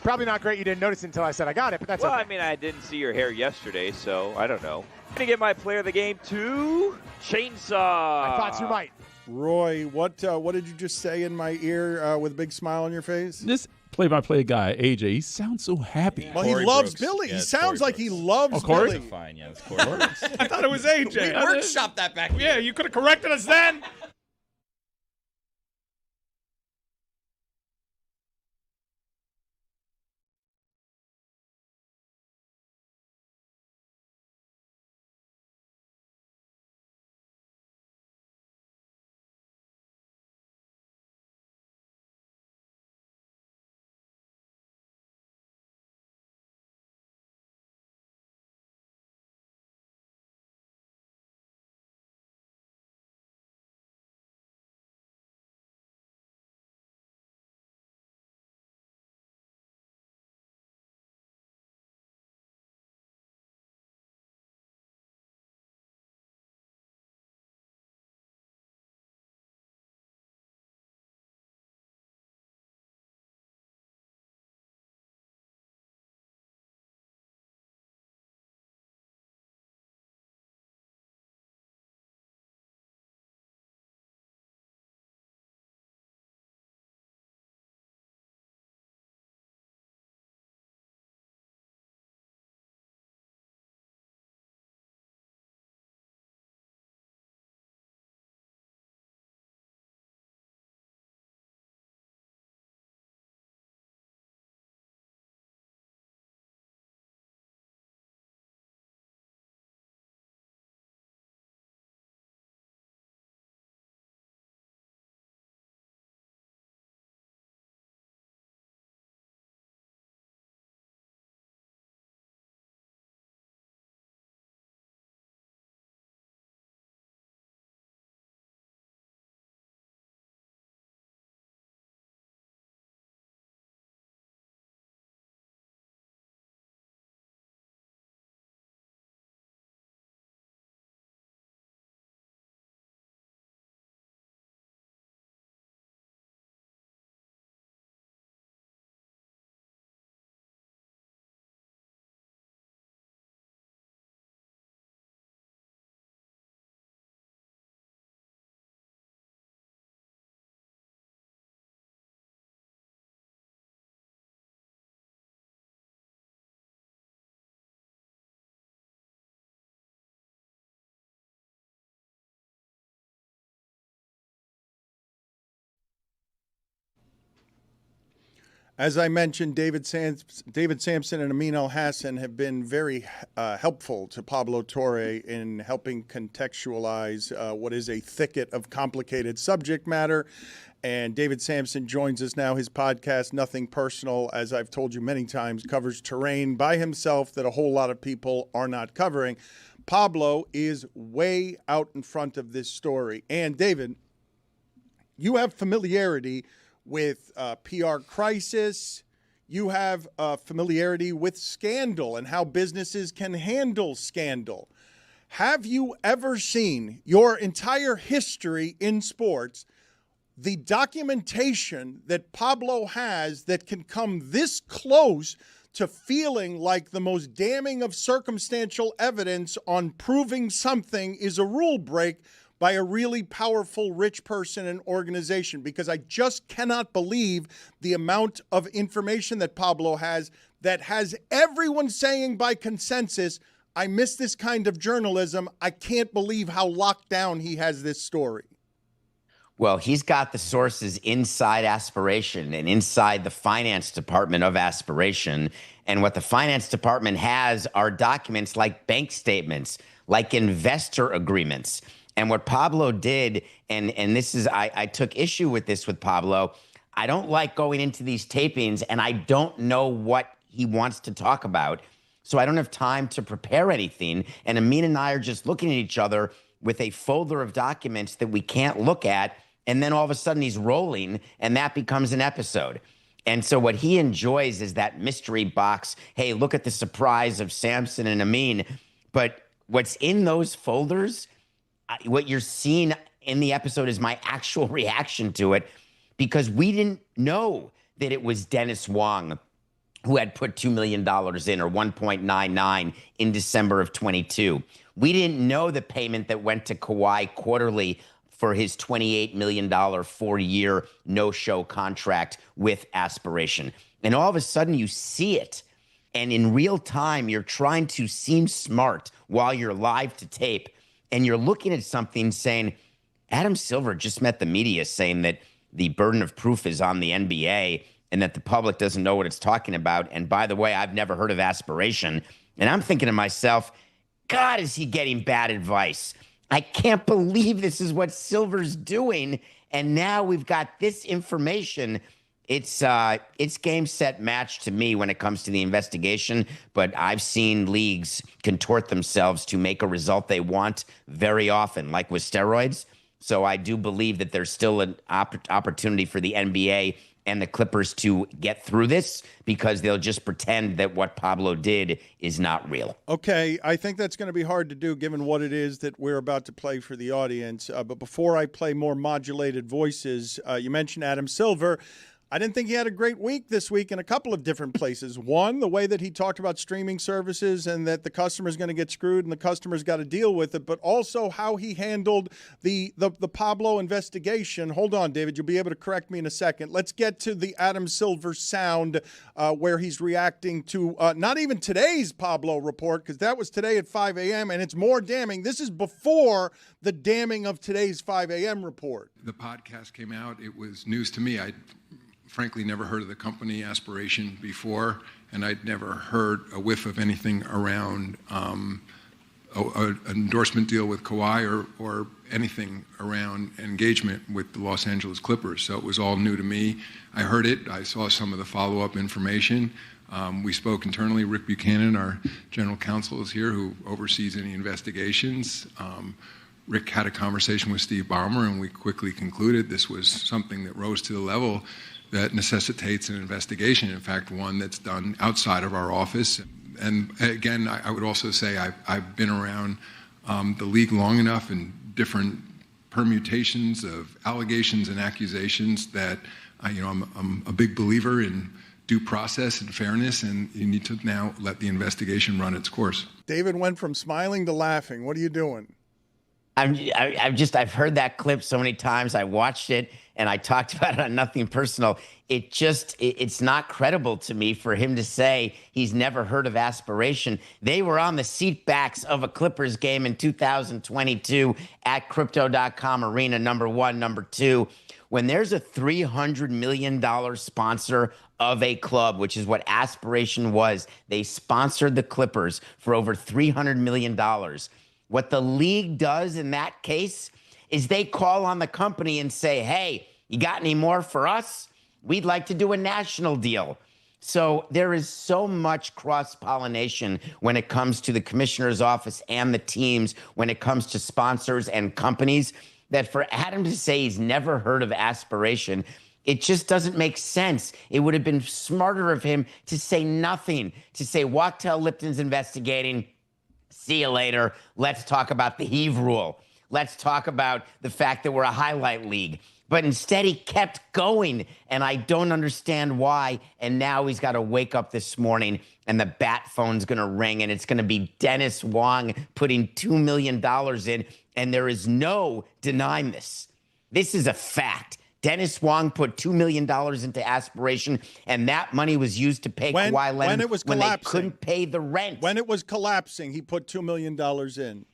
Probably not great you didn't notice until I said I got it, but that's Well, okay. I mean, I didn't see your hair yesterday, so I don't know. I'm going to get my player of the game to Chainsaw. I thought you might. Roy, what did you just say in my ear with a big smile on your face? This play-by-play guy, AJ, he sounds so happy. Well, he Corey loves Brooks. Billy. Yeah, He it's sounds Corey like he Brooks. loves Corey? Billy. Fine, yeah, it's Corey Brooks. I thought it was AJ. Workshop that back here. Yeah, you could have corrected us then. As I mentioned, David Sampson and Amin Al-Hassan have been very helpful to Pablo Torre in helping contextualize what is a thicket of complicated subject matter. And David Sampson joins us now. His podcast, Nothing Personal, as I've told you many times, covers terrain by himself that a whole lot of people are not covering. Pablo is way out in front of this story. And David, you have familiarity with PR crisis. You have familiarity with scandal and how businesses can handle scandal. Have you ever seen your entire history in sports, the documentation that Pablo has that can come this close to feeling like the most damning of circumstantial evidence on proving something is a rule break by a really powerful rich person and organization? Because I just cannot believe the amount of information that Pablo has that has everyone saying by consensus, I miss this kind of journalism. I can't believe how locked down he has this story. Well, he's got the sources inside Aspiration and inside the finance department of Aspiration. And what the finance department has are documents like bank statements, like investor agreements. And what Pablo did, and this is, I took issue with this with Pablo. I don't like going into these tapings and I don't know what he wants to talk about. So I don't have time to prepare anything. And Amin and I are just looking at each other with a folder of documents that we can't look at. And then all of a sudden he's rolling and that becomes an episode. And so what he enjoys is that mystery box. Hey, look at the surprise of Sampson and Amin. But what's in those folders, what you're seeing in the episode is my actual reaction to it, because we didn't know that it was Dennis Wong who had put $2 million in, or 1.99 in December of 22. We didn't know the payment that went to Kawhi quarterly for his $28 million 4-year no-show contract with Aspiration. And all of a sudden you see it, and in real time you're trying to seem smart while you're live to tape, and you're looking at something saying, Adam Silver just met the media saying that the burden of proof is on the NBA and that the public doesn't know what it's talking about. And by the way, I've never heard of Aspiration. And I'm thinking to myself, God, is he getting bad advice? I can't believe this is what Silver's doing. And now we've got this information. It's game, set, match to me when it comes to the investigation. But I've seen leagues contort themselves to make a result they want very often, like with steroids. So I do believe that there's still an opportunity for the NBA and the Clippers to get through this, because they'll just pretend that what Pablo did is not real. Okay, I think that's going to be hard to do given what it is that we're about to play for the audience. But before I play more modulated voices, you mentioned Adam Silver. I didn't think he had a great week this week in a couple of different places. One, the way that he talked about streaming services and that the customer's going to get screwed and the customer's got to deal with it, but also how he handled the Pablo investigation. Hold on, David, you'll be able to correct me in a second. Let's get to the Adam Silver sound where he's reacting to not even today's Pablo report, because that was today at 5 a.m., and it's more damning. This is before the damning of today's 5 a.m. report. The podcast came out. It was news to me. I frankly never heard of the company Aspiration before, and I'd never heard a whiff of anything around an endorsement deal with Kawhi or anything around engagement with the Los Angeles Clippers. So it was all new to me. I heard it. I saw some of the follow-up information. We spoke internally. Rick Buchanan, our general counsel, is here, who oversees any investigations. Rick had a conversation with Steve Ballmer, and we quickly concluded this was something that rose to the level that necessitates an investigation, in fact, one that's done outside of our office. And again, I would also say I've been around the league long enough in different permutations of allegations and accusations that I'm a big believer in due process and fairness, and you need to now let the investigation run its course. David went from smiling to laughing. What are you doing? I've heard that clip so many times. I watched it and I talked about it on Nothing Personal. It's not credible to me for him to say he's never heard of Aspiration. They were on the seat backs of a Clippers game in 2022 at Crypto.com Arena, number one. Number two, When there's a $300 million sponsor of a club, which is what Aspiration was, they sponsored the Clippers for over $300 million. What the league does in that case is they call on the company and say, hey, you got any more for us? We'd like to do a national deal. So there is so much cross-pollination when it comes to the commissioner's office and the teams, when it comes to sponsors and companies, that for Adam to say he's never heard of Aspiration, it just doesn't make sense. It would have been smarter of him to say nothing, to say Wachtell Lipton's investigating. See you later. Let's talk about the heave rule. Let's talk about the fact that we're a highlight league. But instead, he kept going, and I don't understand why. And now he's got to wake up this morning, and the bat phone's going to ring, and it's going to be Dennis Wong putting $2 million in, and there is no denying this. This is a fact. Dennis Wong put $2 million into Aspiration, and that money was used to pay Kawhi Leonard when it was collapsing. When they couldn't pay the rent. When it was collapsing, he put $2 million in.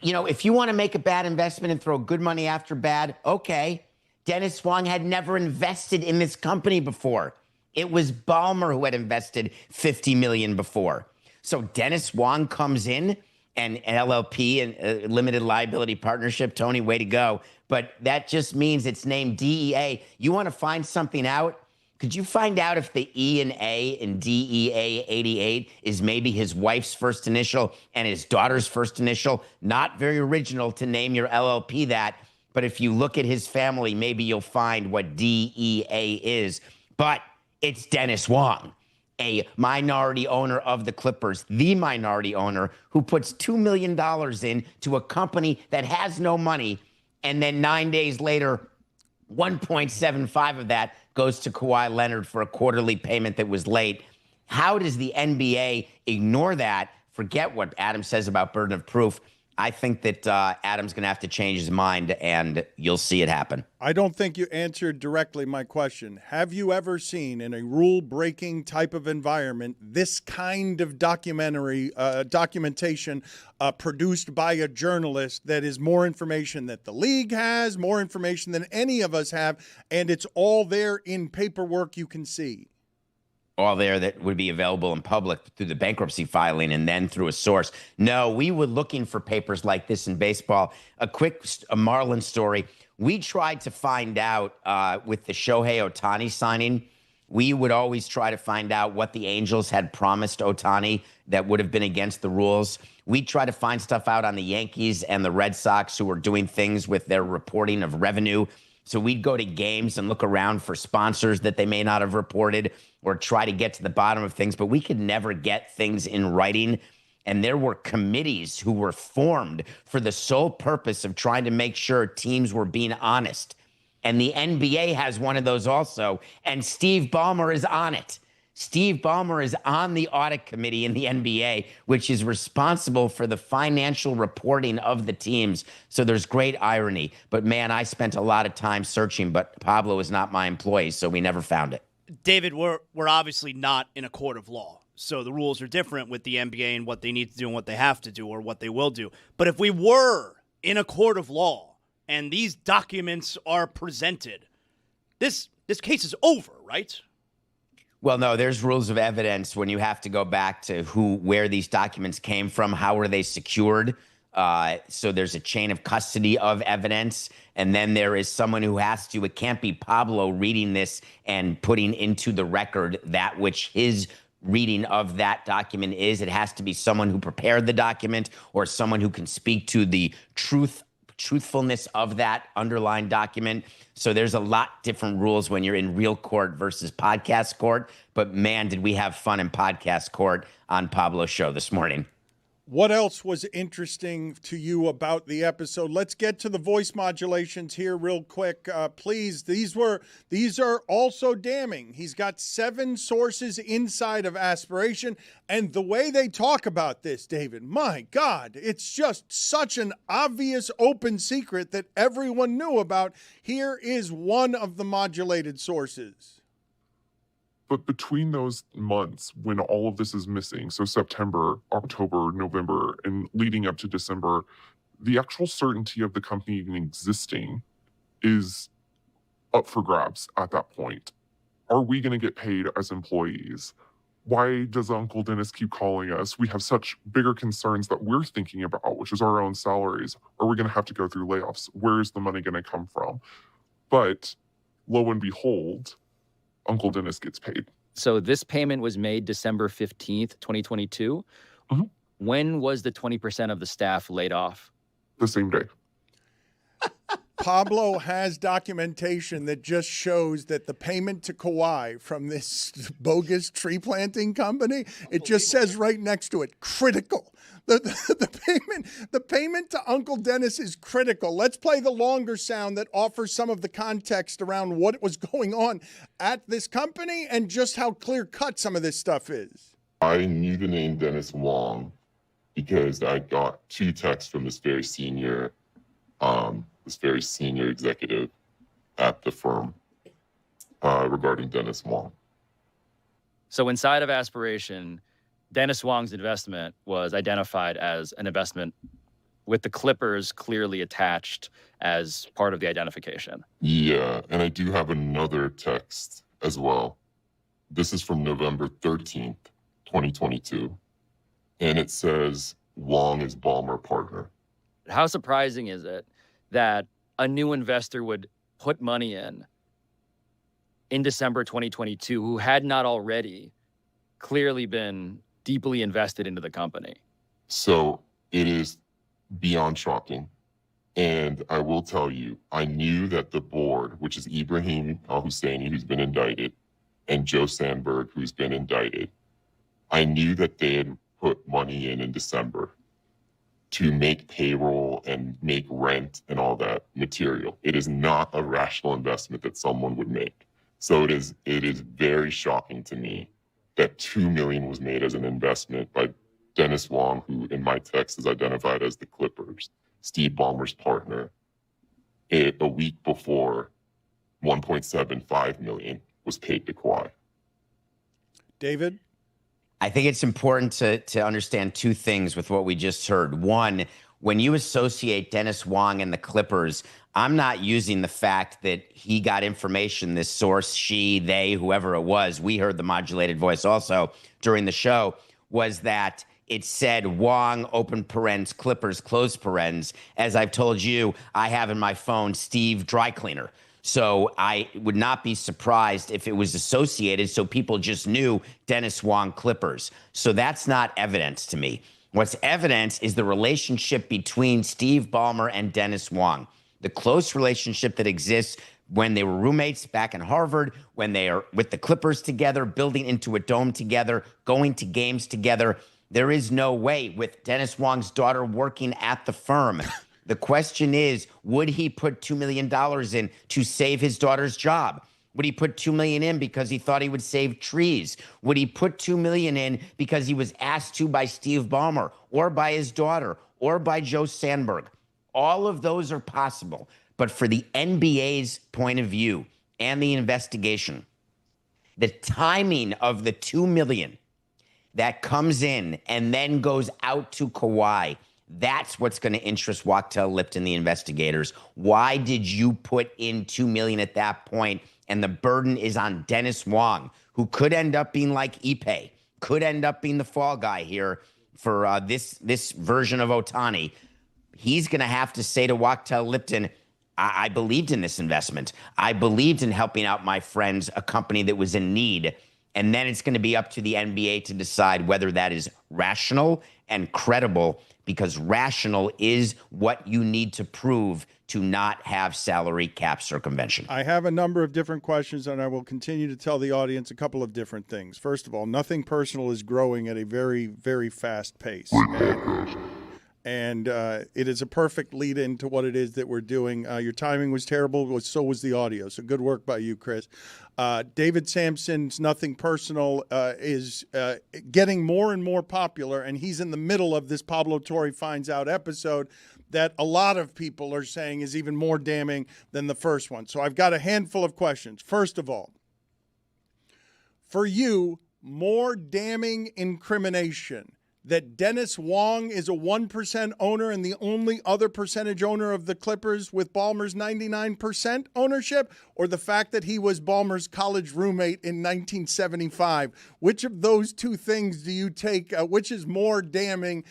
You know, if you want to make a bad investment and throw good money after bad, okay. Dennis Wong had never invested in this company before. It was Ballmer who had invested $50 million before. So Dennis Wong comes in, and LLP, and limited liability partnership. Tony, way to go. But that just means it's named DEA. You want to find something out? Could you find out if the E and A in DEA 88 is maybe his wife's first initial and his daughter's first initial? Not very original to name your LLP that. But if you look at his family, maybe you'll find what DEA is. But it's Dennis Wong, a minority owner of the Clippers, the minority owner who puts $2 million into a company that has no money. And then 9 days later, 1.75 of that goes to Kawhi Leonard for a quarterly payment that was late. How does the NBA ignore that? Forget what Adam says about burden of proof. I think that Adam's going to have to change his mind, and you'll see it happen. I don't think you answered directly my question. Have you ever seen, in a rule-breaking type of environment, this kind of documentation produced by a journalist that is more information that the league has, more information than any of us have, and it's all there in paperwork you can see? All there that would be available in public through the bankruptcy filing and then through a source. No, we were looking for papers like this in baseball. A quick Marlin story. We tried to find out with the Shohei Ohtani signing, we would always try to find out what the Angels had promised Ohtani that would have been against the rules. We try to find stuff out on the Yankees and the Red Sox who were doing things with their reporting of revenue. So we'd go to games and look around for sponsors that they may not have reported or try to get to the bottom of things, but we could never get things in writing. And there were committees who were formed for the sole purpose of trying to make sure teams were being honest. And the NBA has one of those also, and Steve Ballmer is on it. Steve Ballmer is on the audit committee in the NBA, which is responsible for the financial reporting of the teams. So there's great irony. But, man, I spent a lot of time searching, but Pablo is not my employee, so we never found it. David, we're obviously not in a court of law. So the rules are different with the NBA and what they need to do and what they have to do or what they will do. But if we were in a court of law and these documents are presented, this case is over, right? Well, no, there's rules of evidence when you have to go back to where these documents came from, how were they secured. So there's a chain of custody of evidence. And then there is someone who has to, it can't be Pablo reading this and putting into the record that which his reading of that document is. It has to be someone who prepared the document or someone who can speak to the truthfulness of that underlying document. So there's a lot different rules when you're in real court versus podcast court. But man, did we have fun in podcast court on Pablo's show this morning. What else was interesting to you about the episode? Let's get to the voice modulations here real quick. Please, these are also damning. He's got 7 sources inside of Aspiration, and the way they talk about this, David, my God, it's just such an obvious open secret that everyone knew about. Here is one of the modulated sources. But between those months when all of this is missing, so September, October, November, and leading up to December, the actual certainty of the company even existing is up for grabs at that point. Are we going to get paid as employees? Why does Uncle Dennis keep calling us? We have such bigger concerns that we're thinking about, which is our own salaries. Are we going to have to go through layoffs? Where is the money going to come from? But lo and behold, Uncle Dennis gets paid. So this payment was made December 15th, 2022. Mm-hmm. When was the 20% of the staff laid off? The same day. Pablo has documentation that just shows that the payment to Kawhi from this bogus tree planting company, it just says right next to it, critical. The payment to Uncle Dennis is critical. Let's play the longer sound that offers some of the context around what was going on at this company and just how clear-cut some of this stuff is. I knew the name Dennis Wong because I got 2 texts from this very senior executive at the firm regarding Dennis Wong. So inside of Aspiration, Dennis Wong's investment was identified as an investment with the Clippers clearly attached as part of the identification. Yeah, and I do have another text as well. This is from November 13th, 2022. And it says, Wong is Ballmer partner. How surprising is it that a new investor would put money in December 2022 who had not already clearly been deeply invested into the company? So it is beyond shocking. And I will tell you, I knew that the board, which is Ibrahim al-Husseini, who's been indicted, and Joe Sandberg, who's been indicted, I knew that they had put money in December to make payroll and make rent and all that material. It is not a rational investment that someone would make. So it is very shocking to me that $2 million was made as an investment by Dennis Wong, who in my text is identified as the Clippers, Steve Ballmer's partner, a week before $1.75 million was paid to Kawhi. David? I think it's important to understand 2 things with what we just heard. One, when you associate Dennis Wong and the Clippers, I'm not using the fact that he got information, this source, she, they, whoever it was, we heard the modulated voice also during the show, was that it said Wong, open parens, Clippers, close parens. As I've told you, I have in my phone Steve Dry Cleaner. So I would not be surprised if it was associated so people just knew Dennis Wong Clippers. So that's not evidence to me. What's evidence is the relationship between Steve Ballmer and Dennis Wong, the close relationship that exists when they were roommates back in Harvard, when they are with the Clippers together, building into a dome together, going to games together. There is no way with Dennis Wong's daughter working at the firm. The question is, would he put $2 million in to save his daughter's job? Would he put $2 million in because he thought he would save trees? Would he put $2 million in because he was asked to by Steve Ballmer or by his daughter or by Joe Sandberg? All of those are possible. But for the NBA's point of view and the investigation, the timing of the $2 million that comes in and then goes out to Kawhi, that's what's going to interest Wachtell Lipton, the investigators. Why did you put in $2 million at that point? And the burden is on Dennis Wong, who could end up being like Ipe, could end up being the fall guy here for this version of Ohtani. He's going to have to say to Wachtell Lipton, I believed in this investment. I believed in helping out my friends, a company that was in need. And then it's going to be up to the NBA to decide whether that is rational and credible, because rational is what you need to prove to not have salary cap circumvention. I have a number of different questions, and I will continue to tell the audience a couple of different things. First of all, Nothing Personal is growing at a very, very fast pace. And it is a perfect lead into what it is that we're doing. Your timing was terrible, so was the audio. So good work by you, Chris. David Sampson's Nothing Personal is getting more and more popular, and he's in the middle of this Pablo Torre Finds Out episode that a lot of people are saying is even more damning than the first one. So I've got a handful of questions. First of all, for you, more damning incrimination, that Dennis Wong is a 1% owner and the only other percentage owner of the Clippers with Ballmer's 99% ownership, or the fact that he was Ballmer's college roommate in 1975? Which of those two things do you take? Which is more damning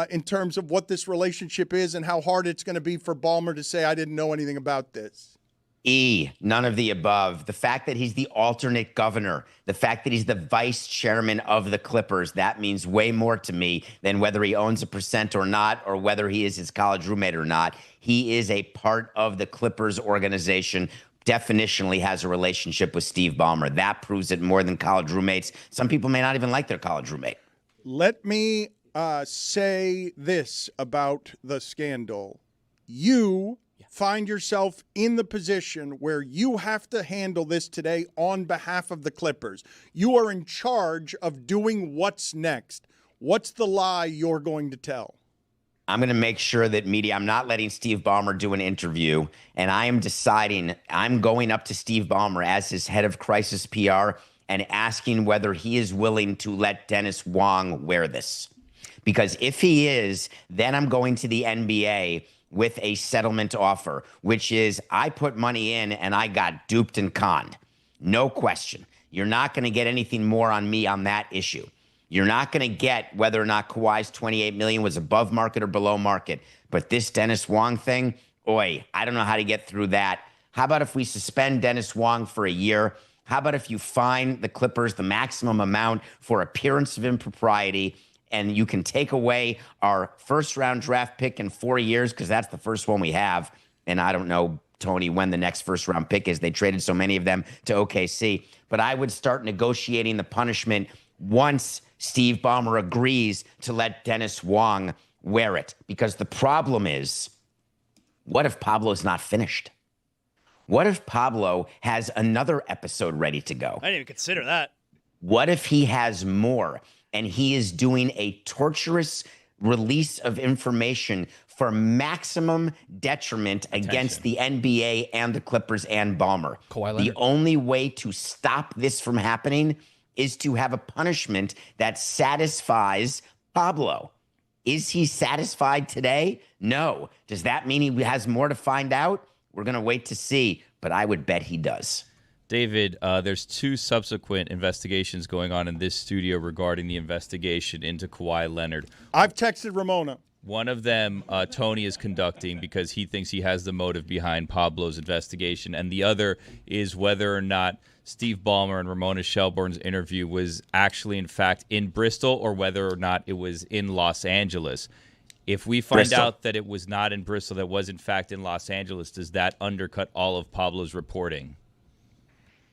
in terms of what this relationship is and how hard it's going to be for Ballmer to say, I didn't know anything about this? None of the above. The fact that he's the alternate governor, the fact that he's the vice chairman of the Clippers, that means way more to me than whether he owns a percent or not, or whether he is his college roommate or not. He is a part of the Clippers organization, definitionally has a relationship with Steve Ballmer. That proves it more than college roommates. Some people may not even like their college roommate. Let me say this about the scandal. You find yourself in the position where you have to handle this today on behalf of the Clippers. You are in charge of doing what's next. What's the lie you're going to tell? I'm going to make sure that I'm not letting Steve Ballmer do an interview, and I am deciding I'm going up to Steve Ballmer as his head of crisis PR and asking whether he is willing to let Dennis Wong wear this. Because if he is, then I'm going to the NBA with a settlement offer, which is I put money in and I got duped and conned. No question. You're not going to get anything more on me on that issue. You're not going to get whether or not Kawhi's $28 million was above market or below market. But this Dennis Wong thing, I don't know how to get through that. How about if we suspend Dennis Wong for a year? How about if you fine the Clippers the maximum amount for appearance of impropriety, and you can take away our first-round draft pick in 4 years, because that's the first one we have. And I don't know, Tony, when the next first-round pick is. They traded so many of them to OKC. But I would start negotiating the punishment once Steve Ballmer agrees to let Dennis Wong wear it. Because the problem is, what if Pablo's not finished? What if Pablo has another episode ready to go? I didn't even consider that. What if he has more? And he is doing a torturous release of information for maximum detriment against the NBA and the Clippers and Ballmer. The only way to stop this from happening is to have a punishment that satisfies Pablo. Is he satisfied today? No. Does that mean he has more to find out? We're going to wait to see, but I would bet he does. David, there's two subsequent investigations going on in this studio regarding the investigation into Kawhi Leonard. I've texted Ramona. One of them, Tony is conducting because he thinks he has the motive behind Pablo's investigation. And the other is whether or not Steve Ballmer and Ramona Shelburne's interview was actually, in fact, in Bristol, or whether or not it was in Los Angeles. If we find out that it was not in Bristol, that was, in fact, in Los Angeles, does that undercut all of Pablo's reporting?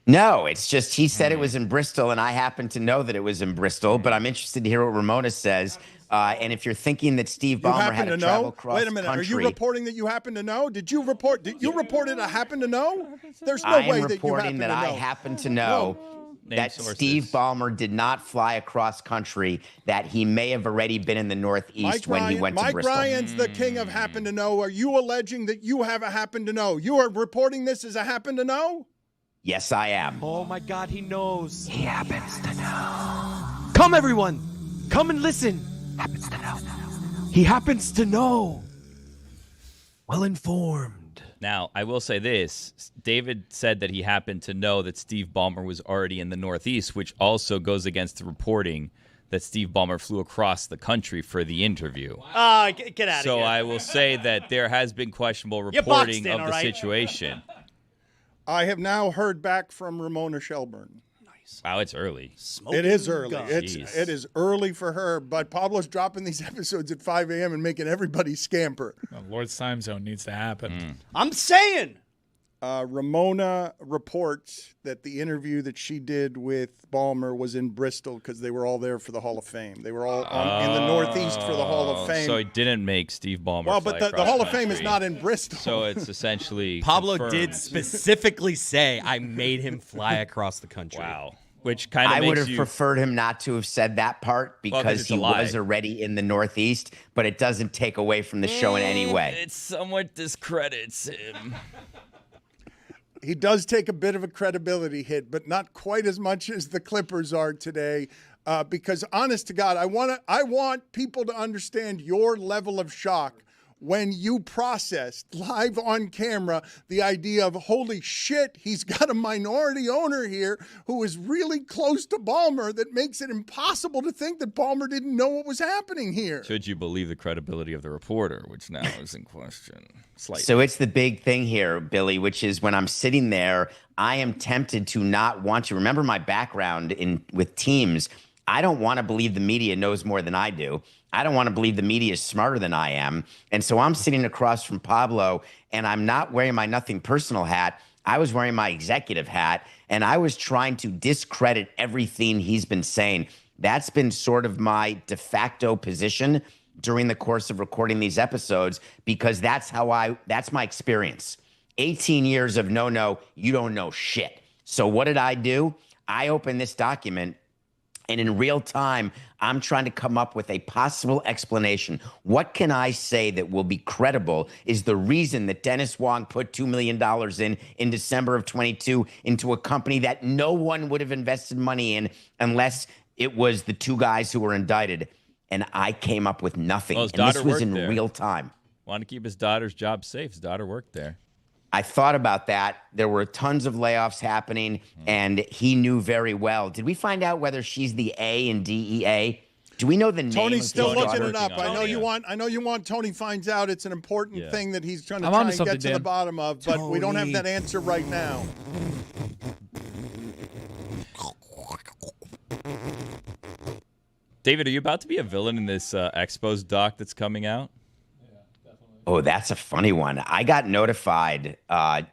No, it's just he said it was in Bristol, and I happen to know that it was in Bristol, but I'm interested to hear what Ramona says. And if you're thinking that Steve Ballmer had to travel across Wait a minute, country, are you reporting that you happen to know? Did you report it I happen to know? There's no way that you happen to know. I happen to know that Steve Ballmer did not fly across country, that he may have already been in the Northeast when he went to Bristol. Mike Ryan's the king of happen to know. Are you alleging that you have a happen to know? You are reporting this as a happen to know? Yes, I am. Oh, my God, he knows. He happens to know. Come, everyone. Come and listen. Happens to know. He happens to know. Well informed. Now, I will say this. David said that he happened to know that Steve Ballmer was already in the Northeast, which also goes against the reporting that Steve Ballmer flew across the country for the interview. Get out of here. So I will say that there has been questionable reporting of the situation. I have now heard back from Ramona Shelburne. Nice. Wow, it's early. It is early. It is early for her, but Pablo's dropping these episodes at 5 a.m. and making everybody scamper. Lord's time zone needs to happen. I'm saying. Ramona reports that the interview that she did with Ballmer was in Bristol because they were all there for the Hall of Fame. They were all in the Northeast for the Hall of Fame. So it didn't make Steve Ballmer Well, but the Hall of Fame is not in Bristol. So it's essentially Pablo confirmed. did specifically say, I made him fly across the country. Wow. Which kind of I makes would have you... preferred him not to have said that part because he was already in the Northeast, but it doesn't take away from the show in any way. It somewhat discredits him. He does take a bit of a credibility hit, but not quite as much as the Clippers are today. because honest to God, I want people to understand your level of shock when you processed live on camera the idea of, holy shit, he's got a minority owner here who is really close to Ballmer that makes it impossible to think that Ballmer didn't know what was happening here. Should you believe the credibility of the reporter, which now is in question slightly. So it's the big thing here, Billy, which is when I'm sitting there, I am tempted to not want to. Remember my background with teams. I don't want to believe the media knows more than I do. I don't want to believe the media is smarter than I am. And so I'm sitting across from Pablo, and I'm not wearing my nothing personal hat. I was wearing my executive hat, and I was trying to discredit everything he's been saying. That's been sort of my de facto position during the course of recording these episodes, because that's my experience. 18 years of no, you don't know shit. So what did I do? I opened this document, and in real time, I'm trying to come up with a possible explanation. What can I say that will be credible is the reason that Dennis Wong put $2 million in December of 22 into a company that no one would have invested money in unless it was the two guys who were indicted. And I came up with nothing. Well, his and this daughter was worked in there. real time. Wanted to keep his daughter's job safe. His daughter worked there. I thought about that. There were tons of layoffs happening, and he knew very well. Did we find out whether she's the A in DEA? Do we know the name? Tony's still his looking daughter? it up. I know you want Tony finds out. It's an important thing that he's trying to try and get to the bottom of, but we don't have that answer right now. David, are you about to be a villain in this Expos doc that's coming out? Oh, that's a funny one. I got notified.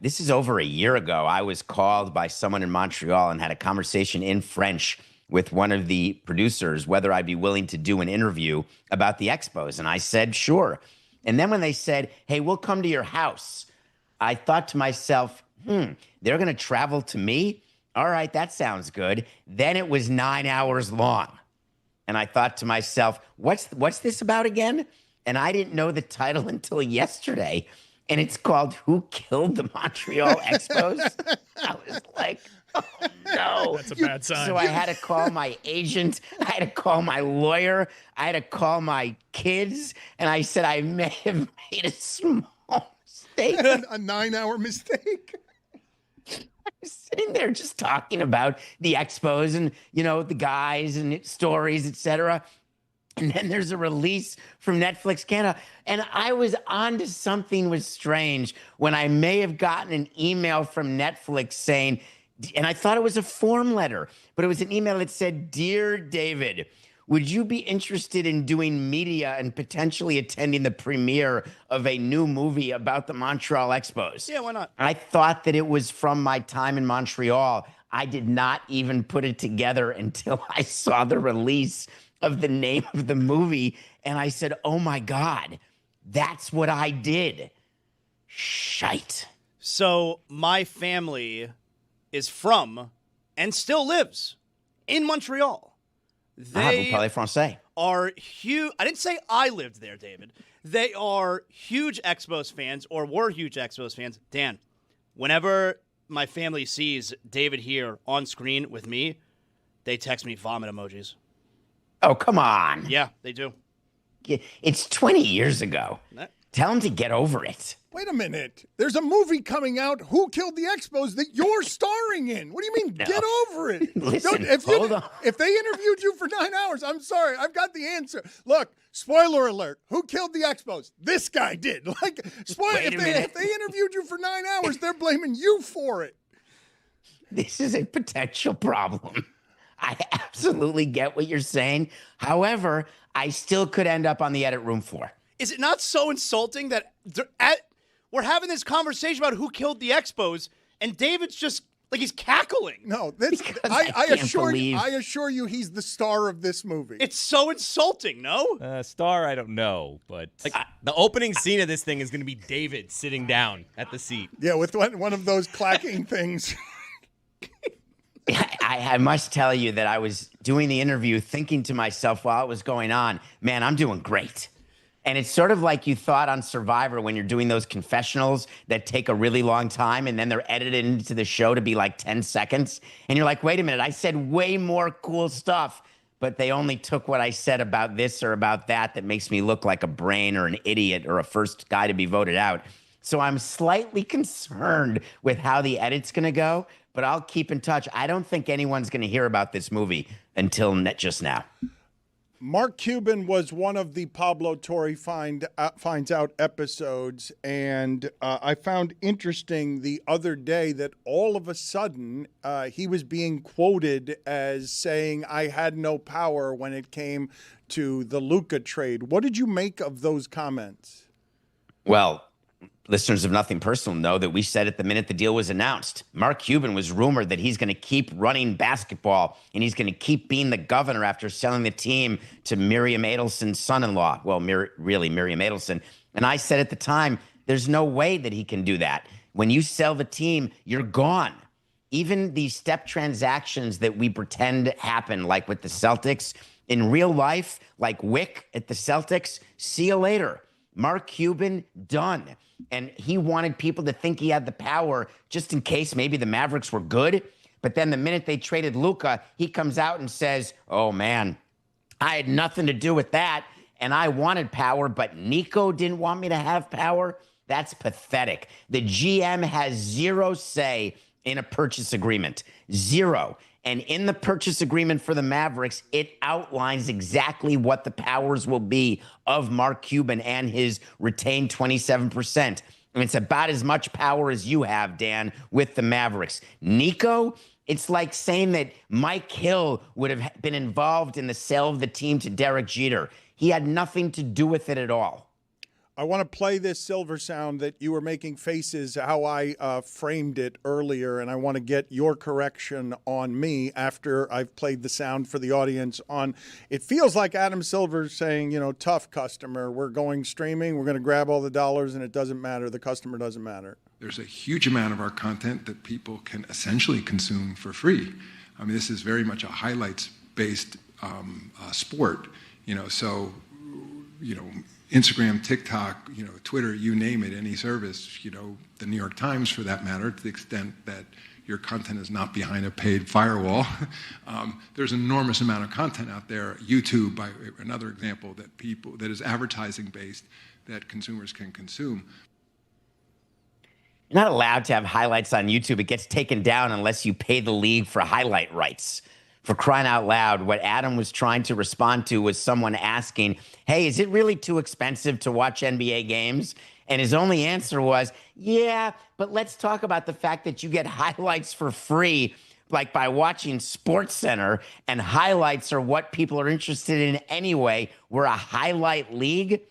This is over a year ago. I was called by someone in Montreal and had a conversation in French with one of the producers whether I'd be willing to do an interview about the Expos. And I said, sure. And then when they said, hey, we'll come to your house, I thought to myself, they're going to travel to me? All right, that sounds good. Then it was 9 hours long. And I thought to myself, what's this about again? And I didn't know the title until yesterday. And it's called Who Killed the Montreal Expos? I was like, oh, no. That's a bad sign. So I had to call my agent. I had to call my lawyer. I had to call my kids. And I said, I may have made a small mistake. A 9-hour mistake. I was sitting there just talking about the Expos and, the guys and stories, etc. And then there's a release from Netflix Canada. And I was on to something was strange when I may have gotten an email from Netflix saying, and I thought it was a form letter, but it was an email that said, Dear David, would you be interested in doing media and potentially attending the premiere of a new movie about the Montreal Expos? Yeah, why not? I thought that it was from my time in Montreal. I did not even put it together until I saw the release of the name of the movie. And I said, oh my God, that's what I did. Shite. So my family is from and still lives in Montreal. Vous They parlez français. are huge. I didn't say I lived there, David. They are huge Expos fans, or were huge Expos fans. Dan, whenever my family sees David here on screen with me, they text me vomit emojis. Oh, come on. Yeah, they do. It's 20 years ago. Tell him to get over it. Wait a minute. There's a movie coming out, Who Killed the Expos, that you're starring in. What do you mean, get over it? Listen, Hold on. If they interviewed you for 9 hours, I'm sorry, I've got the answer. Look, spoiler alert, Who Killed the Expos? This guy did. If they interviewed you for 9 hours, they're blaming you for it. This is a potential problem. I absolutely get what you're saying. However, I still could end up on the edit room floor. Is it not so insulting that we're having this conversation about who killed the Expos, and David's just like he's cackling? No, I assure you, he's the star of this movie. It's so insulting. No, star, I don't know, but the opening scene of this thing is going to be David sitting down at the seat. Yeah, with one of those clacking things. I must tell you that I was doing the interview thinking to myself while it was going on, man, I'm doing great. And it's sort of like you thought on Survivor when you're doing those confessionals that take a really long time and then they're edited into the show to be like 10 seconds. And you're like, wait a minute, I said way more cool stuff. but they only took what I said about this or about that makes me look like a brain or an idiot or a first guy to be voted out. So I'm slightly concerned with how the edit's going to go, but I'll keep in touch. I don't think anyone's going to hear about this movie until just now. Mark Cuban was one of the Pablo Torre finds out episodes, and I found interesting the other day that all of a sudden he was being quoted as saying, "I had no power" when it came to the Luka trade. What did you make of those comments? Well, listeners of Nothing Personal know that we said it the minute the deal was announced. Mark Cuban was rumored that he's going to keep running basketball and he's going to keep being the governor after selling the team to Miriam Adelson's son-in-law. Well, really Miriam Adelson. And I said at the time, there's no way that he can do that. When you sell the team, you're gone. Even these step transactions that we pretend happen, like with the Celtics, in real life, like Wick at the Celtics, see you later. Mark Cuban, done. And he wanted people to think he had the power just in case maybe the Mavericks were good. But then the minute they traded Luka, he comes out and says, "Oh, man, I had nothing to do with that. And I wanted power, but Nico didn't want me to have power." That's pathetic. The GM has zero say in a purchase agreement. Zero. And in the purchase agreement for the Mavericks, it outlines exactly what the powers will be of Mark Cuban and his retained 27%. And it's about as much power as you have, Dan, with the Mavericks. Nico, it's like saying that Mike Hill would have been involved in the sale of the team to Derek Jeter. He had nothing to do with it at all. I want to play this silver sound that you were making faces how I framed it earlier, and I want to get your correction on me after I've played the sound for the audience on. It feels like Adam Silver's saying, tough customer, we're going streaming, we're going to grab all the dollars, and it doesn't matter. The customer doesn't matter. There's a huge amount of our content that people can essentially consume for free. I mean, this is very much a highlights-based sport, Instagram, TikTok, Twitter, you name it, any service, the New York Times for that matter, to the extent that your content is not behind a paid firewall. There's an enormous amount of content out there. YouTube, by another example, that is advertising based that consumers can consume. You're not allowed to have highlights on YouTube. It gets taken down unless you pay the league for highlight rights. For crying out loud, what Adam was trying to respond to was someone asking, "Hey, is it really too expensive to watch NBA games?" And his only answer was, "Yeah, but let's talk about the fact that you get highlights for free, like by watching SportsCenter, and highlights are what people are interested in anyway. We're a highlight league."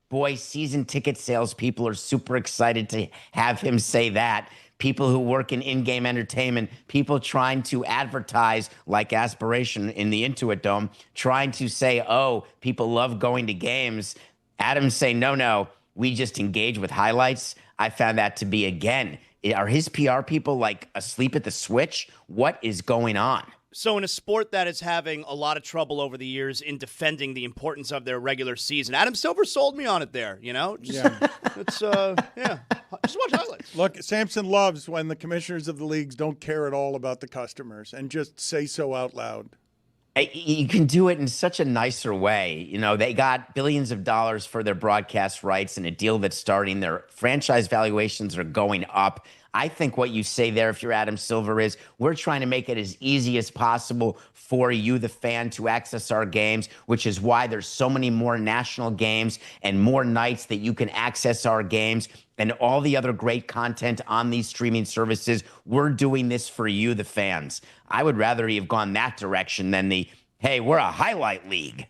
Boy, season ticket salespeople are super excited to have him say that. People who work in-game entertainment, people trying to advertise like Aspiration in the Intuit Dome, trying to say, "Oh, people love going to games." Adams say, no, we just engage with highlights. I found that to be, again, are his PR people like asleep at the switch? What is going on? So in a sport that is having a lot of trouble over the years in defending the importance of their regular season, Adam Silver sold me on it there, Just watch highlights. Look, Samson loves when the commissioners of the leagues don't care at all about the customers and just say so out loud. You can do it in such a nicer way. They got billions of dollars for their broadcast rights and a deal that's starting. Their franchise valuations are going up. I think what you say there, if you're Adam Silver, is we're trying to make it as easy as possible for you, the fan, to access our games, which is why there's so many more national games and more nights that you can access our games and all the other great content on these streaming services. We're doing this for you, the fans. I would rather he have gone that direction than hey, we're a highlight league.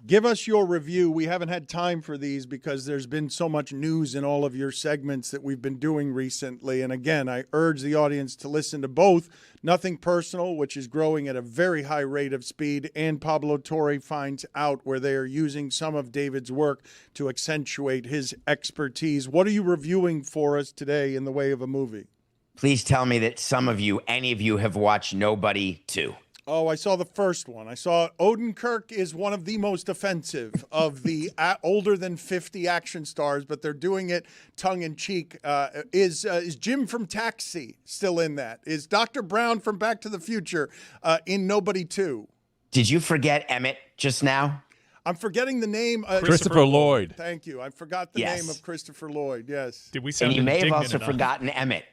Give us your review. We haven't had time for these because there's been so much news in all of your segments that we've been doing recently. And again, I urge the audience to listen to both Nothing Personal, which is growing at a very high rate of speed, and Pablo Torre Finds Out, where they are using some of David's work to accentuate his expertise. What are you reviewing for us today in the way of a movie? Please tell me that any of you have watched Nobody 2. Oh, I saw the first one. I saw Odenkirk is one of the most offensive of the older than 50 action stars, but they're doing it tongue-in-cheek. Is Jim from Taxi still in that? Is Dr. Brown from Back to the Future in Nobody 2? Did you forget Emmett just now? I'm forgetting the name. Christopher Lloyd. Thank you. I forgot the name of Christopher Lloyd. Yes. Did we sound And you may have indignant also enough? forgotten Emmett,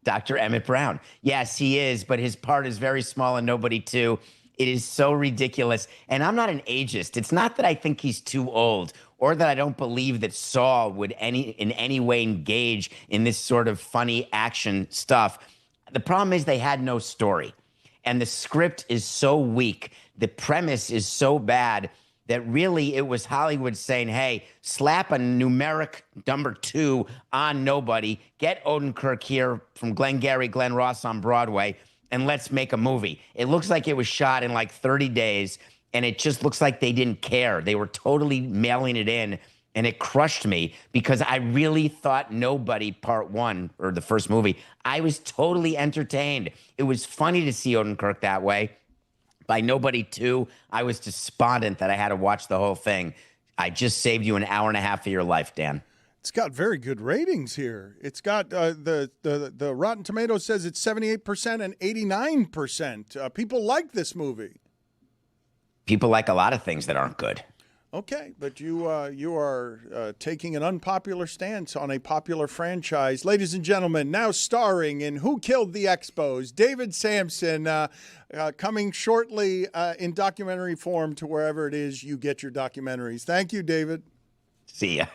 Dr. Emmett Brown. Yes, he is, but his part is very small and nobody too. It is so ridiculous. And I'm not an ageist. It's not that I think he's too old or that I don't believe that Saul would in any way engage in this sort of funny action stuff. The problem is they had no story. And the script is so weak. The premise is so bad that really it was Hollywood saying, hey, slap a numeric number 2 on nobody, get Odenkirk here from Glengarry Glen Ross on Broadway, and let's make a movie. It looks like it was shot in like 30 days, and it just looks like they didn't care. They were totally mailing it in, and it crushed me because I really thought Nobody Part 1, or the first movie, I was totally entertained. It was funny to see Odenkirk that way. By Nobody 2, I was despondent that I had to watch the whole thing. I just saved you an hour and a half of your life, Dan. It's got very good ratings here. It's got the Rotten Tomatoes says it's 78% and 89%. People like this movie. People like a lot of things that aren't good. Okay, but you are taking an unpopular stance on a popular franchise. Ladies and gentlemen, now starring in Who Killed the Expos, David Sampson, coming shortly in documentary form to wherever it is you get your documentaries. Thank you, David. See ya.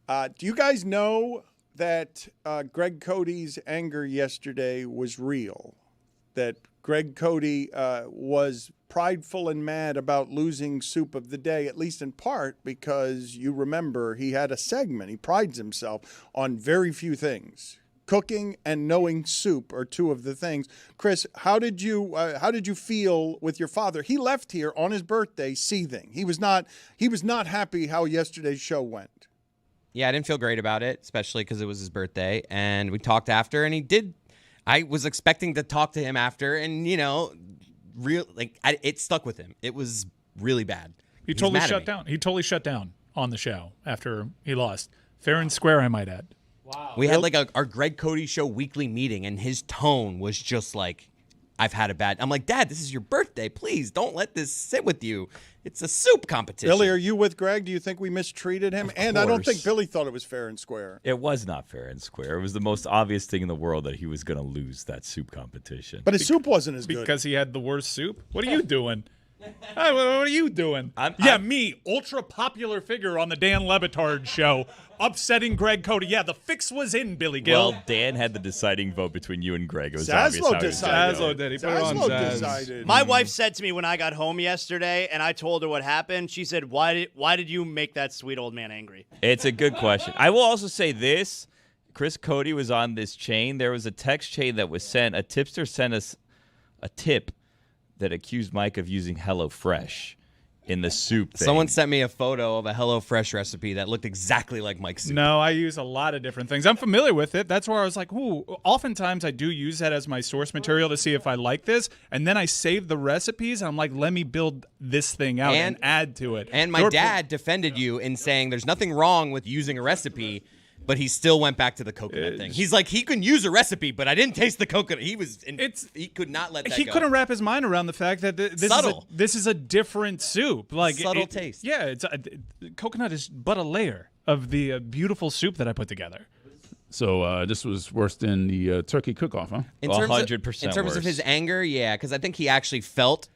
Do you guys know that Greg Cody's anger yesterday was real? That Greg Cody was prideful and mad about losing Soup of the Day, at least in part because you remember he had a segment. He prides himself on very few things. Cooking and knowing soup are two of the things. Chris, how did you feel with your father? He left here on his birthday seething. He was not happy how yesterday's show went. Yeah, I didn't feel great about it, especially because it was his birthday. And we talked after, and he did. I was expecting to talk to him after, and it stuck with him. It was really bad. He totally shut down. He totally shut down on the show after he lost. Fair and square, I might add. Wow. We had like our Greg Cody Show weekly meeting, and his tone was just like, I've had a bad. I'm like, Dad, this is your birthday. Please don't let this sit with you. It's a soup competition. Billy, are you with Greg? Do you think we mistreated him? And I don't think Billy thought it was fair and square. It was not fair and square. It was the most obvious thing in the world that he was going to lose that soup competition. But his soup wasn't as good. Because he had the worst soup? What are you doing? Hey, what are you doing? Me, ultra popular figure on the Dan Le Batard Show, upsetting Greg Cody. Yeah, the fix was in, Billy Gill. Well, Dan had the deciding vote between you and Greg. It was Zaslow obvious decided. Zaslow did. He put it on Zaz. Decided. My wife said to me when I got home yesterday, and I told her what happened. She said, "Why did you make that sweet old man angry?" It's a good question. I will also say this: Chris Cody was on this chain. There was a text chain that was sent. A tipster sent us a tip that accused Mike of using HelloFresh in the soup thing. Someone sent me a photo of a HelloFresh recipe that looked exactly like Mike's soup. No, I use a lot of different things. I'm familiar with it. That's where I was like, ooh, oftentimes I do use that as my source material to see if I like this. And then I save the recipes. And I'm like, let me build this thing out and add to it. And my dad defended you in saying there's nothing wrong with using a recipe, but he still went back to the coconut thing. He's like, he can use a recipe, but I didn't taste the coconut. He could not let that go. He couldn't wrap his mind around the fact that this is a different soup. Like subtle taste. Yeah, coconut is but a layer of the beautiful soup that I put together. So this was worse than the turkey cook-off, huh? 100% In terms of his anger, yeah, because I think he actually felt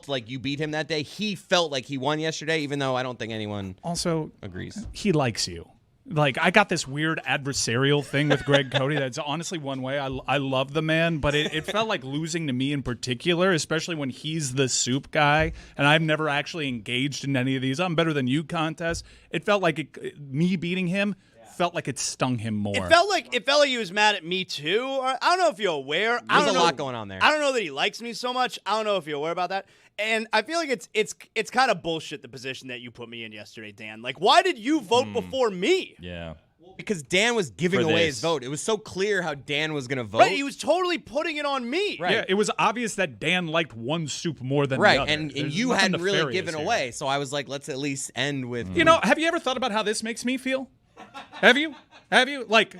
like you beat him that day. He felt like he won yesterday, even though I don't think anyone also agrees. He likes you. Like, I got this weird adversarial thing with Greg Cody that's honestly one way. I love the man, but it felt like losing to me in particular, especially when he's the soup guy, and I've never actually engaged in any of these I'm better than you contests. It felt like me beating him felt like it stung him more. It felt like he was mad at me too. I don't know if you're aware. There's a lot going on there. I don't know that he likes me so much. I don't know if you're aware about that. And I feel like it's kind of bullshit, the position that you put me in yesterday, Dan. Like, why did you vote before me? Yeah. Because Dan was giving away his vote. It was so clear how Dan was going to vote. Right, he was totally putting it on me. Right. Yeah, it was obvious that Dan liked one soup more than the other. And you hadn't really given away. So I was like, let's at least end with... You know, have you ever thought about how this makes me feel? Have you? Like,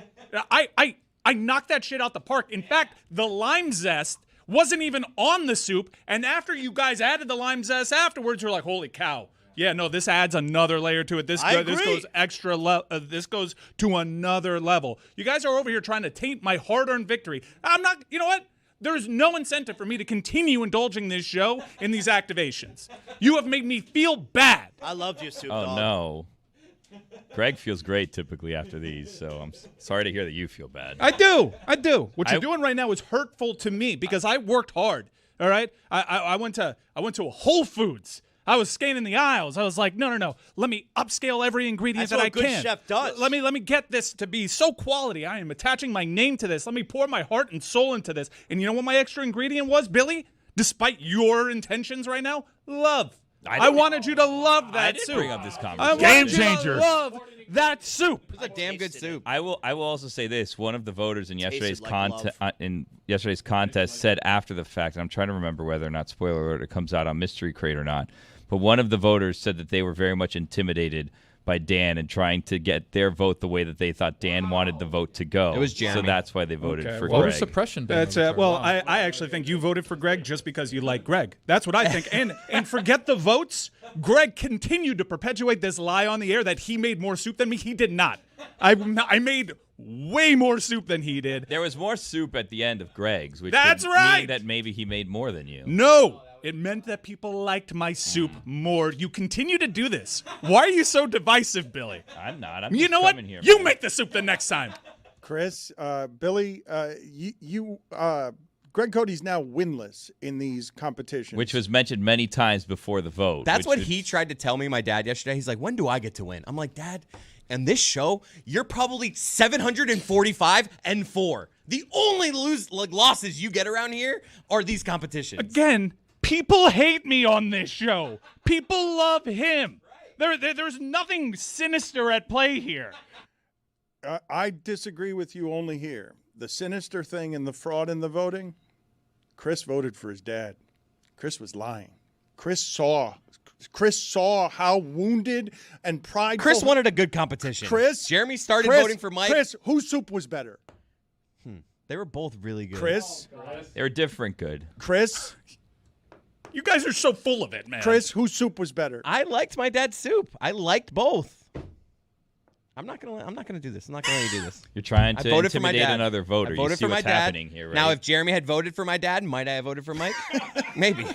I knocked that shit out the park. In fact, the lime zest wasn't even on the soup. And after you guys added the lime zest afterwards, you're like, holy cow. Yeah, no, this adds another layer to it. This goes extra. This goes to another level. You guys are over here trying to taint my hard-earned victory. I'm not. You know what? There's no incentive for me to continue indulging this show in these activations. You have made me feel bad. I loved you, Soup Oh, Dog. no. Greg feels great typically after these, so I'm sorry to hear that you feel bad. I do. What you're doing right now is hurtful to me because I worked hard. All right, I went to a Whole Foods. I was scanning the aisles. I was like, no. Let me upscale every ingredient That's that what I a good can. chef does. Let me get this to be so quality. I am attaching my name to this. Let me pour my heart and soul into this. And you know what my extra ingredient was, Billy? Despite your intentions right now, love. I wanted you to love that I didn't soup. bring up this I conversation. wanted you to love that soup. It's a damn good soup. I will also say this: one of the voters in yesterday's Tasted like contest said after the fact, and I'm trying to remember whether or not, spoiler alert, it comes out on Mystery Crate or not. But one of the voters said that they were very much intimidated by Dan and trying to get their vote the way that they thought Dan wanted the vote to go. It was Jeremy. So that's why they voted for Voter Greg. suppression. That's I actually think you voted for Greg just because you like Greg. That's what I think. And forget the votes. Greg continued to perpetuate this lie on the air that he made more soup than me. He did not. I made way more soup than he did. There was more soup at the end of Greg's, which That's would right. mean that maybe he made more than you. No. It meant that people liked my soup more. You continue to do this. Why are you so divisive, Billy? I'm not. I'm You just know what? coming here, You man. make the soup the next time. Chris, Billy, Greg Cody's now winless in these competitions. Which was mentioned many times before the vote. That's what which he tried to tell me, my dad, yesterday. He's like, when do I get to win? I'm like, Dad, and this show, you're probably 745-4. The only losses you get around here are these competitions. Again, people hate me on this show. People love him. There's nothing sinister at play here. I disagree with you only here. The sinister thing and the fraud in the voting, Chris voted for his dad. Chris was lying. Chris saw how wounded and prideful. Chris wanted a good competition. Jeremy started voting for Mike. Chris, whose soup was better? They were both really good. Chris? They were different good. Chris? You guys are so full of it, man. Chris, whose soup was better? I liked my dad's soup. I liked both. I'm not gonna do this. I'm not gonna let you do this. You're trying I to voted for my intimidate dad. another voter. I voted You see for my what's dad. happening here, right? Now, if Jeremy had voted for my dad, might I have voted for Mike? Maybe.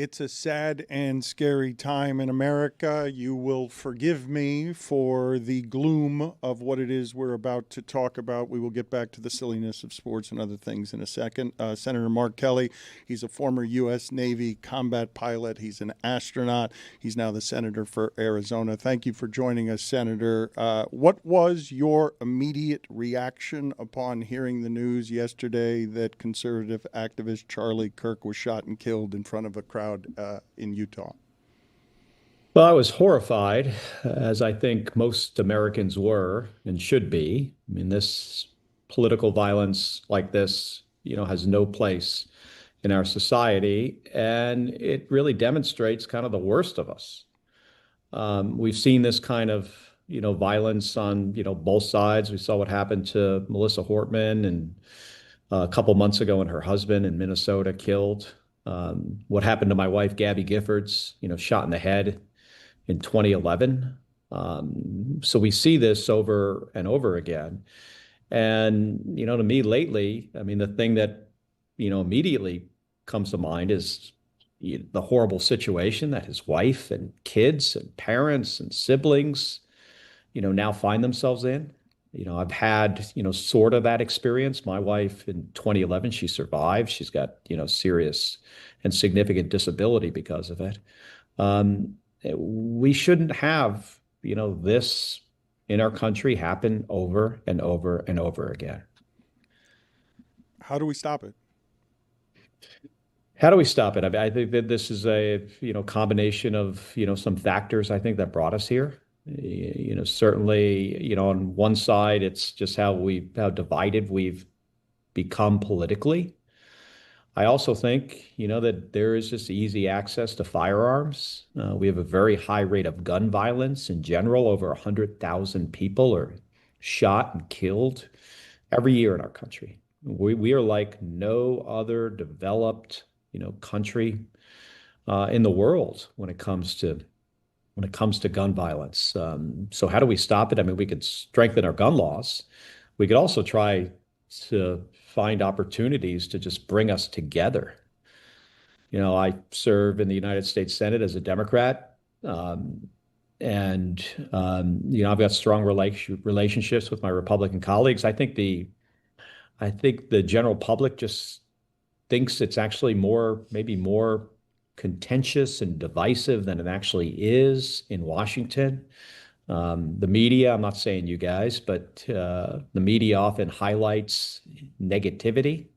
It's a sad and scary time in America. You will forgive me for the gloom of what it is we're about to talk about. We will get back to the silliness of sports and other things in a second. Senator Mark Kelly, he's a former U.S. Navy combat pilot. He's an astronaut. He's now the senator for Arizona. Thank you for joining us, Senator. What was your immediate reaction upon hearing the news yesterday that conservative activist Charlie Kirk was shot and killed in front of a crowd in Utah? Well, I was horrified, as I think most Americans were and should be. I mean, this political violence like this, has no place in our society, and it really demonstrates kind of the worst of us. We've seen this kind of, violence on, both sides. We saw what happened to Melissa Hortman and a couple months ago, and her husband in Minnesota killed. What happened to my wife, Gabby Giffords, shot in the head in 2011. So we see this over and over again. And, to me lately, I mean, the thing that, immediately comes to mind is the horrible situation that his wife and kids and parents and siblings, now find themselves in. I've had, sort of that experience. My wife in 2011, she survived. She's got, serious and significant disability because of it. We shouldn't have, this in our country happen over and over and over again. How do we stop it? How do we stop it? I mean, I think that this is a, combination of, some factors, I think, that brought us here. Certainly, on one side, it's just how divided we've become politically. I also think, that there is just easy access to firearms. We have a very high rate of gun violence in general. Over 100,000 people are shot and killed every year in our country. We are like no other developed, country in the world when it comes to gun violence. So how do we stop it? I mean, we could strengthen our gun laws. We could also try to find opportunities to just bring us together. I serve in the United States Senate as a Democrat. And I've got strong relationships with my Republican colleagues. I think the general public just thinks it's actually maybe more contentious and divisive than it actually is in Washington. The media, I'm not saying you guys, but the media often highlights negativity.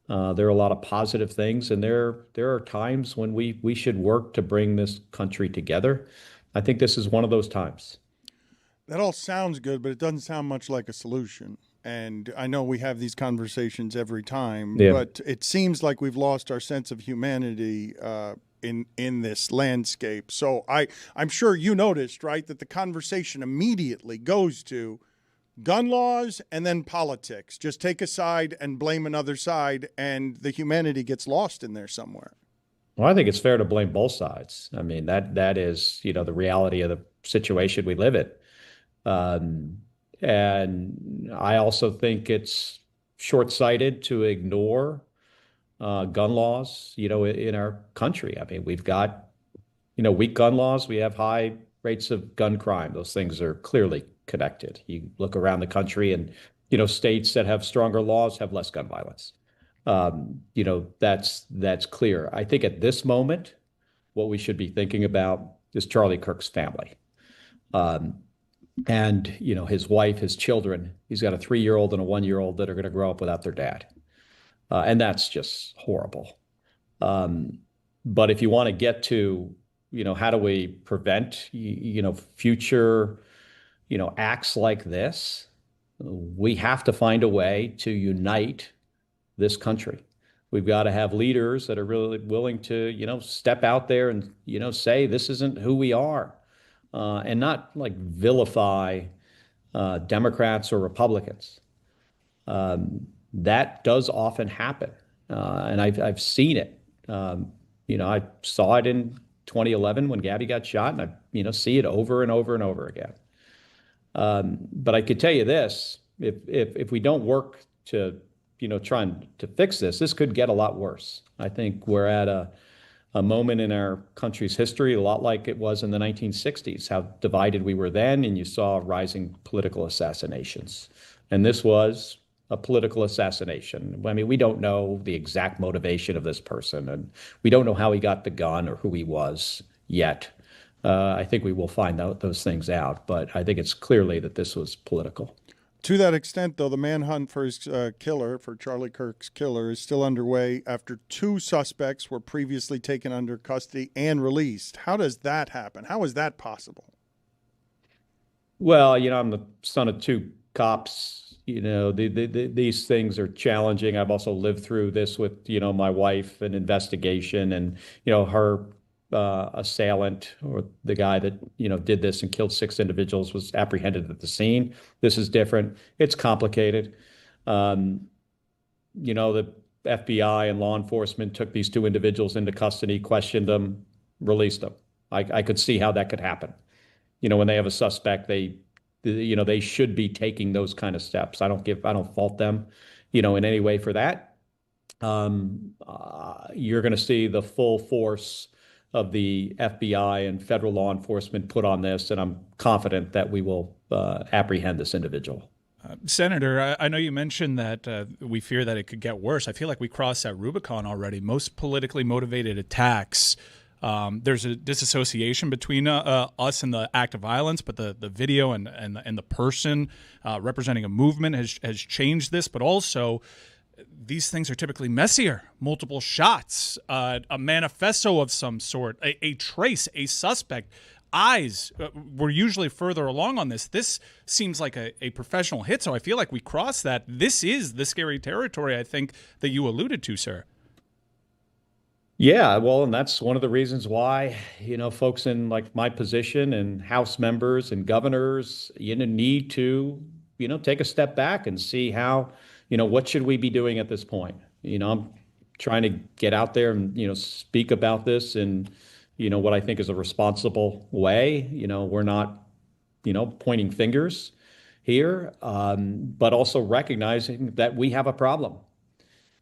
There are a lot of positive things, and there are times when we should work to bring this country together. I think this is one of those times. That all sounds good, but it doesn't sound much like a solution. And I know we have these conversations every time, but it seems like we've lost our sense of humanity in this landscape. So I'm sure you noticed, right, that the conversation immediately goes to gun laws and then politics. Just take a side and blame another side, and the humanity gets lost in there somewhere. Well, I think it's fair to blame both sides. I mean, that is, the reality of the situation we live in. And I also think it's short-sighted to ignore gun laws, in our country. I mean, we've got, weak gun laws. We have high rates of gun crime. Those things are clearly connected. You look around the country and, states that have stronger laws have less gun violence. That's clear. I think at this moment, what we should be thinking about is Charlie Kirk's family. And, his wife, his children. He's got a 3-year-old and a 1-year-old that are going to grow up without their dad. And that's just horrible. But if you want to get to, how do we prevent, future, acts like this, we have to find a way to unite this country. We've got to have leaders that are really willing to, step out there and, say this isn't who we are. And not like vilify Democrats or Republicans. That does often happen, and I've seen it. I saw it in 2011 when Gabby got shot, and I see it over and over and over again. But I could tell you this: if we don't work to trying to fix this, this could get a lot worse. I think we're at a a moment in our country's history, a lot like it was in the 1960s, how divided we were then, and you saw rising political assassinations. And this was a political assassination. I mean, we don't know the exact motivation of this person, and we don't know how he got the gun or who he was yet. I think we will find out those things out, but I think it's clearly that this was political. To that extent, though, the manhunt for his killer, for Charlie Kirk's killer, is still underway after 2 suspects were previously taken under custody and released. How does that happen? How is that possible? Well, I'm the son of 2 cops. These things are challenging. I've also lived through this with, my wife, an investigation, and, her assailant, or the guy that did this and killed 6 individuals, was apprehended at the scene. This is different. It's complicated. The FBI and law enforcement took these 2 individuals into custody, questioned them, released them. I could see how that could happen. When they have a suspect, they should be taking those kind of steps. I don't fault them, in any way for that. You're going to see the full force of the FBI and federal law enforcement put on this, and I'm confident that we will apprehend this individual. Senator, I know you mentioned that we fear that it could get worse. I feel like we crossed that Rubicon already. Most politically motivated attacks, there's a disassociation between us and the act of violence, but the video and the person representing a movement has changed this, but also these things are typically messier. Multiple shots, a manifesto of some sort, a trace, a suspect. Eyes were usually further along on this. This seems like a professional hit, so I feel like we crossed that. This is the scary territory, I think, that you alluded to, sir. Yeah, well, and that's one of the reasons why, folks in like my position and House members and governors, need to, take a step back and see how, what should we be doing at this point? I'm trying to get out there and, speak about this in, what I think is a responsible way. We're not, pointing fingers here, but also recognizing that we have a problem.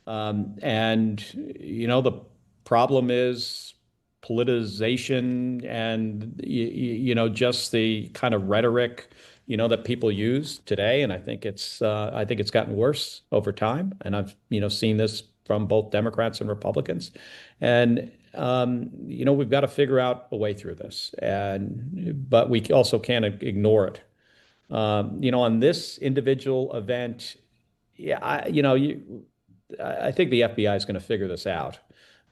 The problem is politicization and, just the kind of rhetoric that people use today, and I think it's gotten worse over time. And I've seen this from both Democrats and Republicans, and we've got to figure out a way through this. But we also can't ignore it. On this individual event, I think the FBI is going to figure this out,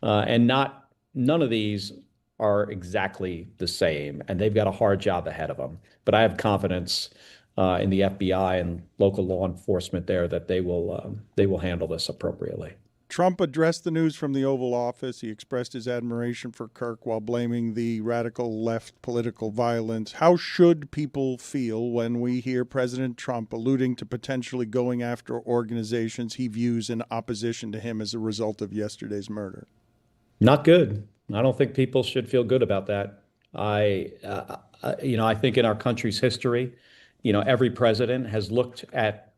and none of these are exactly the same, and they've got a hard job ahead of them. But I have confidence in the FBI and local law enforcement there that they will handle this appropriately. Trump addressed the news from the Oval Office. He expressed his admiration for Kirk while blaming the radical left political violence. How should people feel when we hear President Trump alluding to potentially going after organizations he views in opposition to him as a result of yesterday's murder? Not good. I don't think people should feel good about that. I think in our country's history, every president has looked at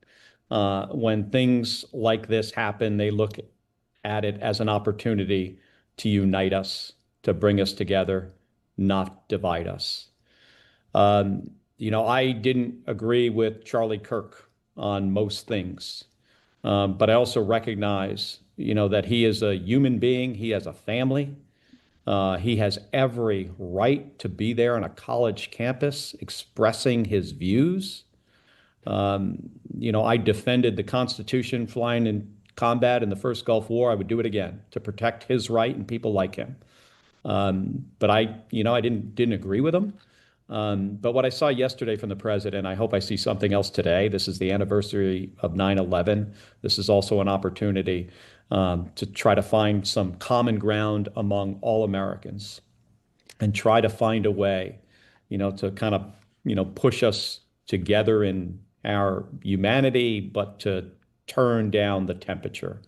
when things like this happen, they look at it as an opportunity to unite us, to bring us together, not divide us. I didn't agree with Charlie Kirk on most things, but I also recognize, that he is a human being. He has a family. He has every right to be there on a college campus expressing his views. I defended the Constitution flying in combat in the first Gulf War. I would do it again to protect his right and people like him. But I didn't agree with him. But what I saw yesterday from the president, I hope I see something else today. This is the anniversary of 9/11. This is also an opportunity to try to find some common ground among all Americans and try to find a way, to kind of, push us together in our humanity, but to turn down the temperature.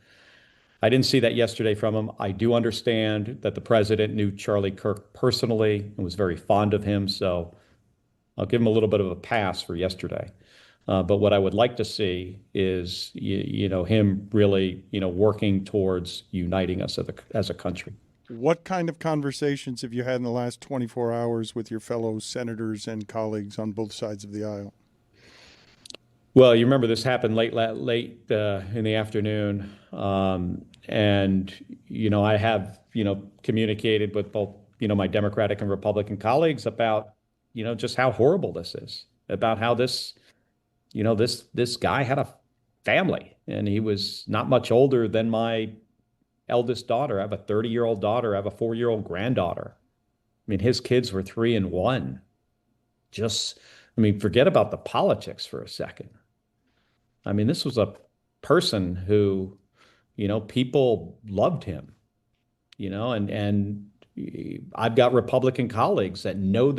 I didn't see that yesterday from him. I do understand that the president knew Charlie Kirk personally and was very fond of him, so I'll give him a little bit of a pass for yesterday. But what I would like to see is, him really, working towards uniting us as a country. What kind of conversations have you had in the last 24 hours with your fellow senators and colleagues on both sides of the aisle? Well, you remember this happened late in the afternoon, and I have communicated with both my Democratic and Republican colleagues about just how horrible this is, about how this guy had a family, and he was not much older than my eldest daughter. I have a 30-year-old daughter. I have a 4-year-old granddaughter. I mean, his kids were 3 and 1. Forget about the politics for a second. I mean, this was a person who, people loved him, and I've got Republican colleagues that knew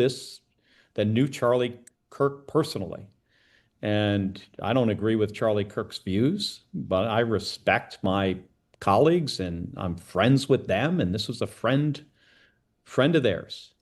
Charlie Kirk personally. And I don't agree with Charlie Kirk's views, but I respect my colleagues and I'm friends with them. And this was a friend of theirs.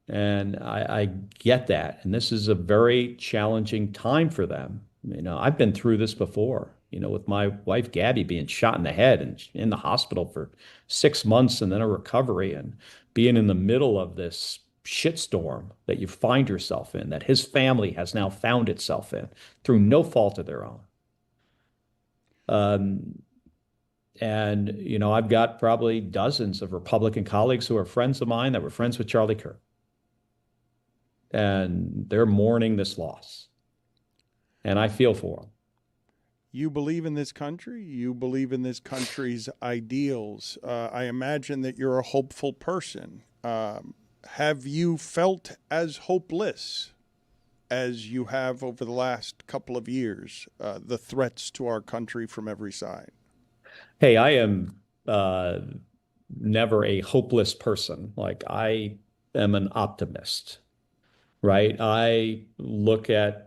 And I get that. And this is a very challenging time for them. I've been through this before, with my wife, Gabby, being shot in the head and in the hospital for 6 months and then a recovery, and being in the middle of this shitstorm that you find yourself in, that his family has now found itself in through no fault of their own. And I've got probably dozens of Republican colleagues who are friends of mine that were friends with Charlie Kirk. And they're mourning this loss. And I feel for them. You believe in this country. You believe in this country's ideals. I imagine that you're a hopeful person. Have you felt as hopeless as you have over the last couple of years, the threats to our country from every side? Hey, I am never a hopeless person. Like, I am an optimist, right? I look at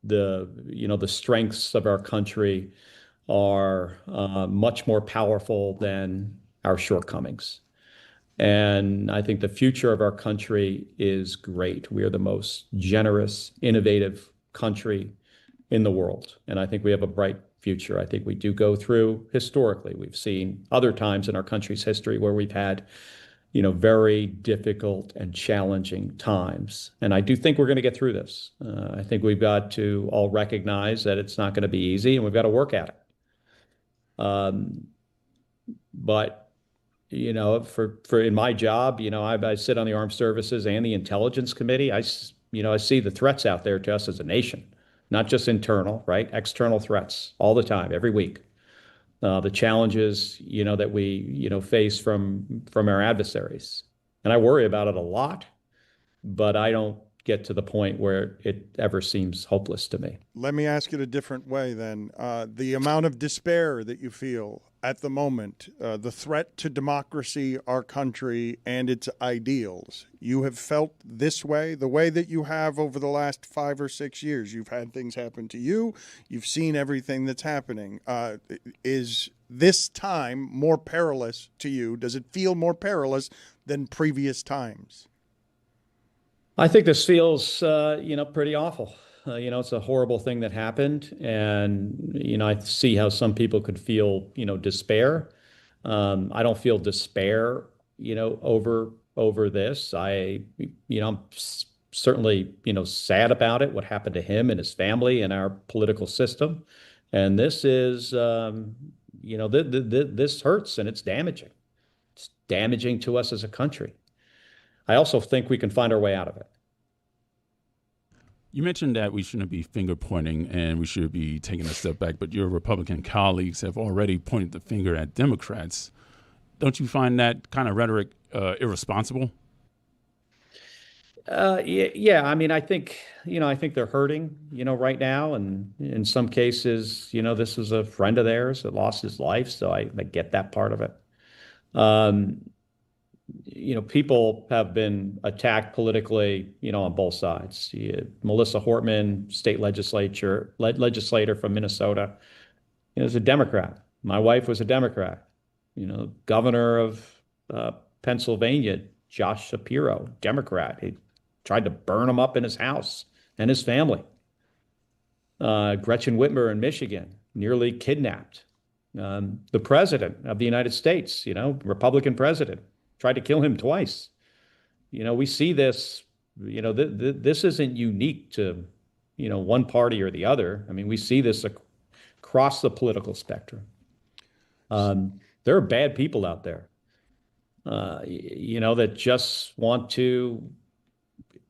the strengths of our country are much more powerful than our shortcomings. And I think the future of our country is great. We are the most generous, innovative country in the world. And I think we have a bright future. I think we do go through, historically, we've seen other times in our country's history where we've had very difficult and challenging times. And I do think we're going to get through this. I think we've got to all recognize that it's not going to be easy and we've got to work at it. But, for in my job, I sit on the Armed Services and the Intelligence Committee. I see the threats out there to us as a nation, not just internal, right? External threats all the time, every week. The challenges, that we, face from our adversaries. And I worry about it a lot, but I don't get to the point where it ever seems hopeless to me. Let me ask it a different way then. The amount of despair that you feel at the moment, the threat to democracy, our country, and its ideals, you have felt this way, the way that you have over the last 5 or 6 years. You've had things happen to you. You've seen everything that's happening. Is this time more perilous to you? Does it feel more perilous than previous times? I think this feels, pretty awful. It's a horrible thing that happened. And, I see how some people could feel, despair. I don't feel despair, over this. I'm certainly, sad about it, what happened to him and his family and our political system. And this is, this hurts and it's damaging. It's damaging to us as a country. I also think we can find our way out of it. You mentioned that we shouldn't be finger pointing and we should be taking a step back, but your Republican colleagues have already pointed the finger at Democrats. Don't you find that kind of rhetoric irresponsible? Yeah. I think they're hurting, right now. And in some cases, this was a friend of theirs that lost his life. So I get that part of it. People have been attacked politically, on both sides. Melissa Hortman, state legislator from Minnesota, is a Democrat. My wife was a Democrat. Governor of Pennsylvania, Josh Shapiro, Democrat. He tried to burn him up in his house and his family. Gretchen Whitmer in Michigan, nearly kidnapped. The president of the United States, Republican president, tried to kill him twice. We see this, this isn't unique to, one party or the other. I mean, we see this across the political spectrum. There are bad people out there, that just want to,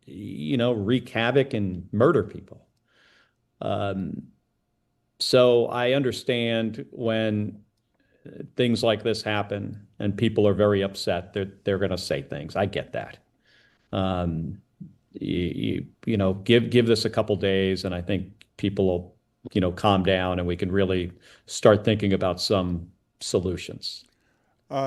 wreak havoc and murder people. So I understand when things like this happen and people are very upset, they're going to say things. I get that. Give this a couple days, and I think people will, calm down, and we can really start thinking about some solutions.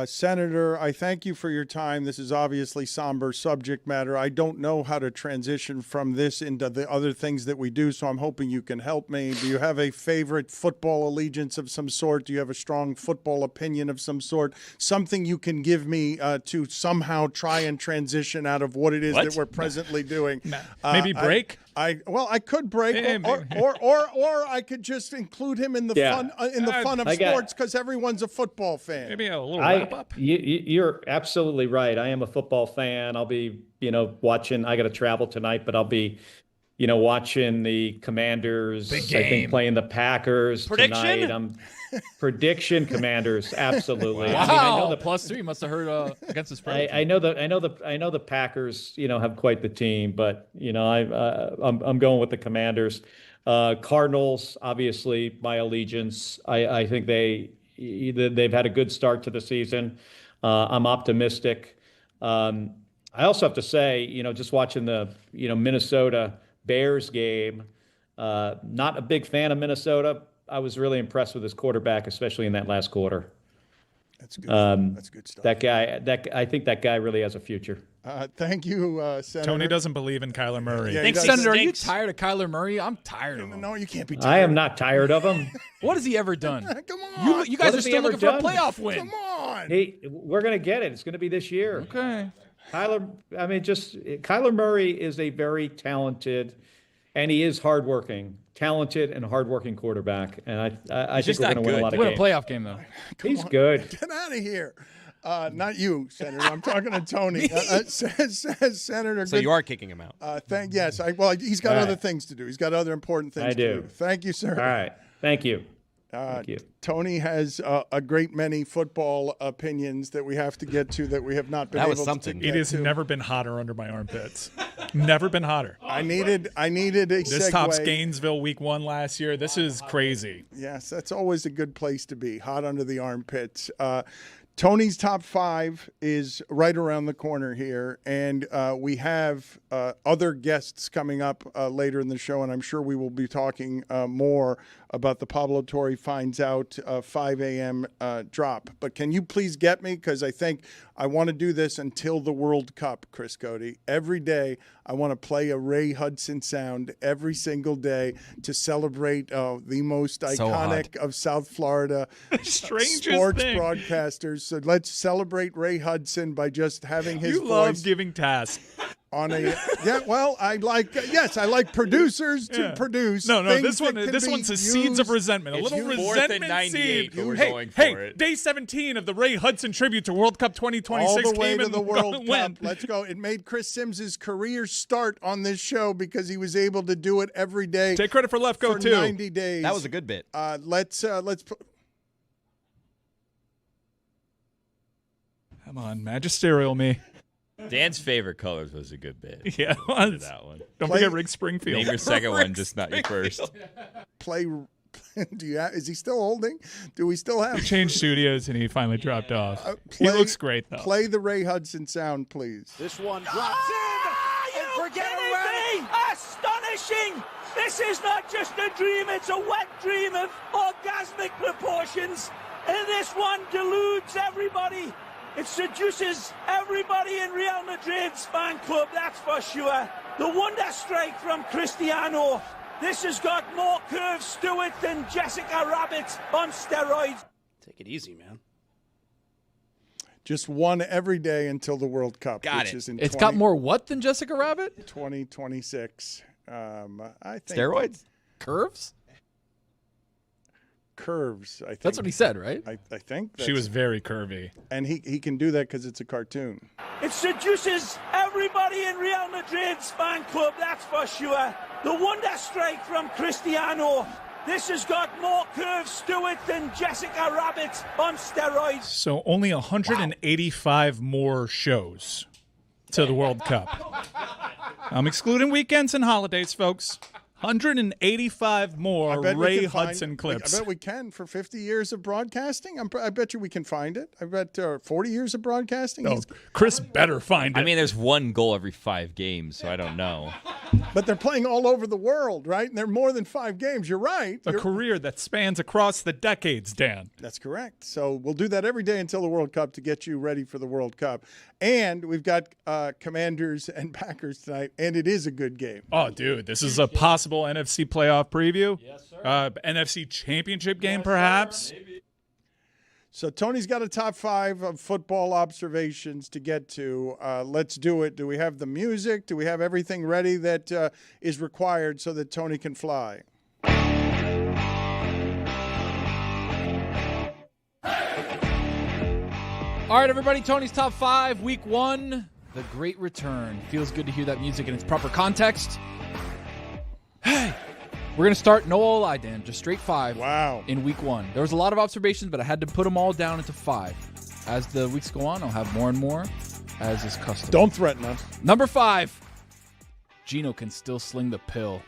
Senator, I thank you for your time. This is obviously somber subject matter. I don't know how to transition from this into the other things that we do, so I'm hoping you can help me. Do you have a favorite football allegiance of some sort? Do you have a strong football opinion of some sort? Something you can give me to somehow try and transition out of what it is that we're presently doing. Maybe break? I could break, or I could just include him in the fun of sports because everyone's a football fan. Maybe a little wrap up. You're absolutely right. I am a football fan. I'll be, watching. I got to travel tonight, but I'll be, watching the Commanders. Big game. I think playing the Packers Prediction? tonight. Prediction Commanders, absolutely. Wow. I mean, I know the +3 must have heard against the spread. I know the Packers, have quite the team, but I'm going with the Commanders. Cardinals, obviously, my allegiance. I think they've had a good start to the season. I'm optimistic. I also have to say, just watching the Minnesota Bears game. Not a big fan of Minnesota. I was really impressed with his quarterback, especially in that last quarter. That's good. That's good stuff. I think that guy really has a future. Thank you, Senator. Tony doesn't believe in Kyler Murray. Yeah, Thanks, Senator, are you tired of Kyler Murray? I'm tired of him. No, you can't be tired. I am not tired of him. What has he ever done? Come on. You guys are still looking for a done? playoff win. Come on. We're going to get it. It's going to be this year. Okay. Kyler Murray is a very talented, and he is talented and hardworking quarterback. And I think we're going to win a lot of Win a games. playoff game, though. He's good. Get out of here. Not you, Senator. I'm talking to Tony. Senator. So you are kicking him out. Yes. He's got other things to do. He's got other important things to do. Thank you, sir. All right. Thank you. Thank you. Tony has a great many football opinions that we have to get to that we have not been able to get It has never been hotter under my armpits. Never been hotter. I needed a This segue. tops Gainesville week 1 last year. This is crazy. Yes, that's always a good place to be, hot under the armpits. Tony's top 5 is right around the corner here, and we have other guests coming up later in the show, and I'm sure we will be talking more about the Pablo Torre Finds Out 5 a.m. Drop. But can you please get me, because I think I want to do this until the World Cup, Chris Cody. Every day I want to play a Ray Hudson sound every single day to celebrate the most iconic of South Florida sports broadcasters. So let's celebrate Ray Hudson by just having his voice. You love giving tasks. I like producers to produce. No, things this one's the seeds of resentment. A little resentment seed. Hey, day 17 of the Ray Hudson tribute to World Cup 2026 all the way came to the World Cup. Let's go. It made Chris Sims's career start on this show because he was able to do it every day. Take credit for Lefko for too. 90 days. That was a good bit. Let's Come on, magisterial me. Dan's favorite colors was a good bit. Yeah, that one. Don't forget Rick Springfield. Name your second one, just not your first. Is he still holding? Do we still have? We changed studios and he finally dropped off. He looks great though. Play the Ray Hudson sound, please. This one drops in. And forget anything? Astonishing! This is not just a dream; it's a wet dream of orgasmic proportions. And this one deludes everybody. It seduces everybody in Real Madrid's fan club, that's for sure. The wonder strike from Cristiano. This has got more curves to it than Jessica Rabbit on steroids. Take it easy, man. Just one every day until the World Cup. It's got more what than Jessica Rabbit? 2026. I think steroids? Curves? curves. I think. That's what he said, right? I think She was very curvy. And he can do that because it's a cartoon. It seduces everybody in Real Madrid's fan club, that's for sure. The wonder strike from Cristiano. This has got more curves to it than Jessica Rabbit on steroids. So only 185 more shows to the World Cup. I'm excluding weekends and holidays, folks. 185 more Ray Hudson clips. I bet we can for 50 years of broadcasting. I bet you we can find it. I bet 40 years of broadcasting. No, Chris better find it. I mean, there's one goal every 5 games, so I don't know. But they're playing all over the world, right? And they're more than 5 games. You're right. A career that spans across the decades, Dan. That's correct. So we'll do that every day until the World Cup to get you ready for the World Cup. And we've got Commanders and Packers tonight, and it is a good game. Oh, dude, this is a possible NFC playoff preview. Yes, sir. NFC championship game, perhaps. So Tony's got a top 5 of football observations to get to. Let's do it. Do we have the music? Do we have everything ready that is required so that Tony can fly? All right, everybody, Tony's Top 5, Week 1, the great return. Feels good to hear that music in its proper context. Hey, we're going to start no all lie, Dan, just straight 5 in Week 1. There was a lot of observations, but I had to put them all down into 5. As the weeks go on, I'll have more and more, as is custom. Don't threaten us. Number 5, Geno can still sling the pill.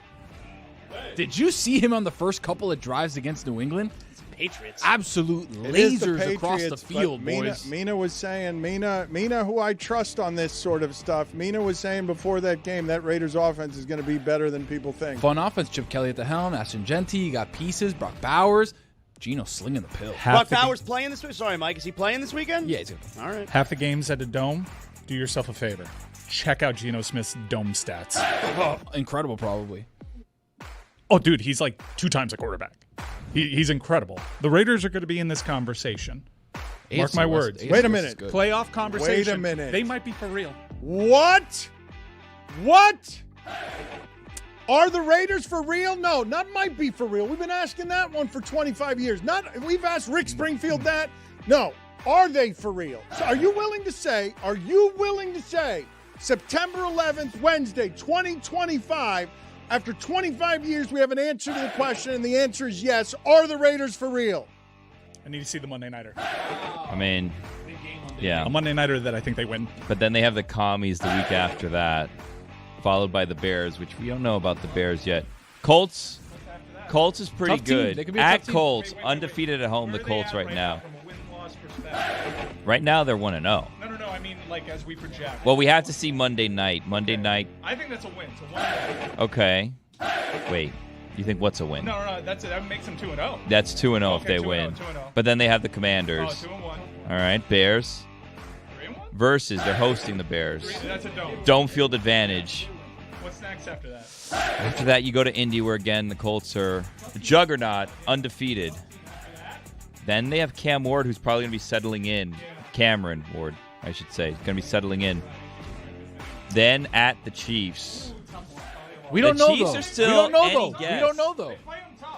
Did you see him on the first couple of drives against New England? Patriots. Absolute It is the lasers across the Patriots, field, but boys. Mina was saying, Mina, who I trust on this sort of stuff, Mina was saying before that game that Raiders offense is going to be better than people think. Fun offense. Chip Kelly at the helm. Ashton Genty. You got pieces. Brock Bowers. Geno slinging the pill. Brock Bowers playing this week? Sorry, Mike. Is he playing this weekend? Yeah, he's going to play. All right. Half the games at a dome. Do yourself a favor. Check out Geno Smith's dome stats. Incredible, probably. Oh, dude, he's like 2 times a quarterback. He's incredible. The Raiders are going to be in this conversation. Mark my words. Wait a minute. Playoff conversation. Wait a minute. They might be for real. What? What? Are the Raiders for real? No, not might be for real. We've been asking that one for 25 years. We've asked Rick Springfield that. No. Are they for real? So are you willing to say, September 11th, Wednesday, 2025, after 25 years, we have an answer to the question, and the answer is yes. Are the Raiders for real? I need to see the Monday Nighter. I mean, yeah. A Monday Nighter that I think they win. But then they have the Commies the week after that, followed by the Bears, which we don't know about the Bears yet. Colts is pretty Tough team. good. They could be a At tough team. Colts, undefeated at home, the Colts right now. Right now, they're 1-0. No, I mean, like, as we project. Well, we have to see Monday night. Monday night. I think that's a win. It's a 1-0. Okay. Wait. You think what's a win? No. That makes them 2-0. That's 2-0 if Okay, they 2-0, win. 2-0. But then they have the Commanders. 2-1. All right. Bears. 3-1? Versus, they're hosting the Bears. That's a dome. Dome field advantage. What's next after that? After that, you go to Indy, where again the Colts are the juggernaut, undefeated. Then they have Cam Ward, who's probably going to be settling in. Cameron Ward, I should say, going to be settling in. Then at the Chiefs. We don't the know, Chiefs though. Are still We don't know, any though. Guess. We don't know, though.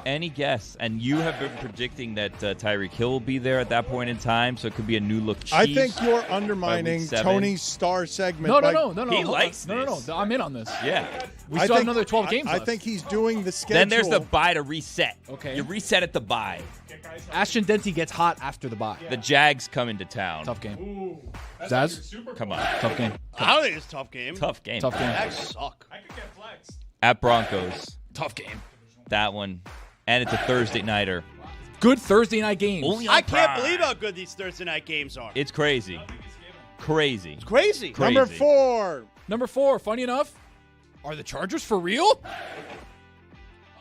Any guess? And you have been predicting that Tyreek Hill will be there at that point in time, so it could be a new look Chiefs. I think you're undermining Tony's star segment. No. He likes this. No. I'm in on this. Yeah. We still have another 12 games left. I think he's doing the schedule. Then there's the bye to reset. Okay. You reset at the bye. Ashton Denty gets hot after the bye. The Jags come into town. Tough game. Ooh, Zaz? Come on. Tough game. I don't think it's a tough game. Tough game. Tough game. Jags suck. I could get flexed. At Broncos. Tough game. That one. And it's a Thursday nighter. Good Thursday night games. Only on I can't Prime. believe how good these Thursday night games are. It's crazy. Crazy. It's crazy. Number 4. Number 4, funny enough, are the Chargers for real?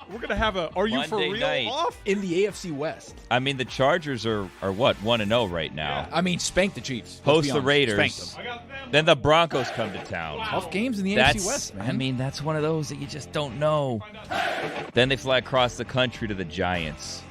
We're going to have a Are You Monday For Real night. off? In the AFC West. I mean, the Chargers are what? 1-0 right now. I mean, spank the Chiefs. Let's Host be the honest. Raiders. Spank them. Then the Broncos come to town. Tough games in the That's, AFC West, man. I mean, that's one of those that you just don't know. Then they fly across the country to the Giants.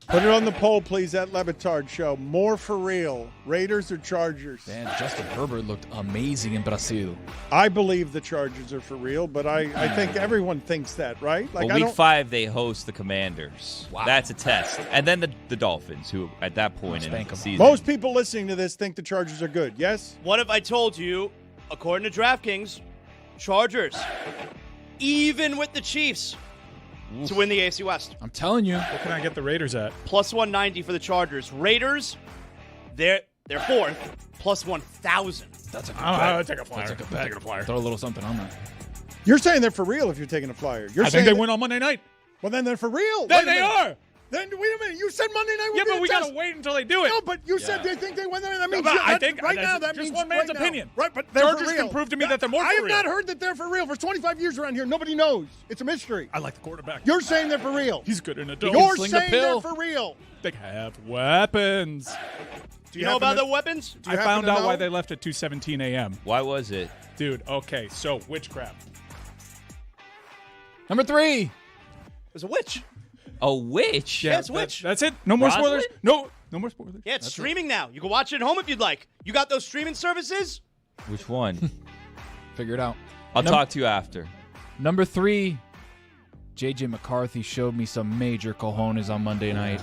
Put it on the poll, please, at Le Batard Show. More for real, Raiders or Chargers? Man, Justin Herbert looked amazing in Brazil. I believe the Chargers are for real, but I think everyone thinks that, right? Well, week 5, they host the Commanders. Wow. That's a test. And then the Dolphins, who at that point in the season. Most people listening to this think the Chargers are good, yes? What if I told you, according to DraftKings, Chargers, even with the Chiefs, to win the AFC West? I'm telling you. What can I get the Raiders at? Plus 190 for the Chargers. Raiders, they're fourth, plus 1,000. That's a good I'll take a flyer. That's a good bet. Take a flyer. Throw a little something on that. You're saying they're for real if you're taking a flyer. You're I saying think they win on Monday night. Well, then they're for real. Then Wait a they minute. are. Then wait a minute. You said Monday night would Yeah, be but a we test. gotta wait until they do it. No, but you said they think they win. That means but I that- think right that's now that just means one man's right now. opinion. Right, but they're Chargers for real. can prove to me that they're more I for have real. not heard that they're for real for 25 years around here. Nobody knows. It's a mystery. I like the quarterback. You're saying they're for real. He's good in a dome. You're Sling the saying pill. they're for real. They have weapons. Do you know about the weapons? I found out why they left at 2:17 a.m. Why was it? Dude, okay, so witchcraft. Number 3. There's a witch. A witch? Yeah, it's witch. That's it. No more spoilers. No more spoilers. Yeah, it's That's streaming now. You can watch it at home if you'd like. You got those streaming services? Which one? Figure it out. I'll talk to you after. Number 3. J.J. McCarthy showed me some major cojones on Monday night.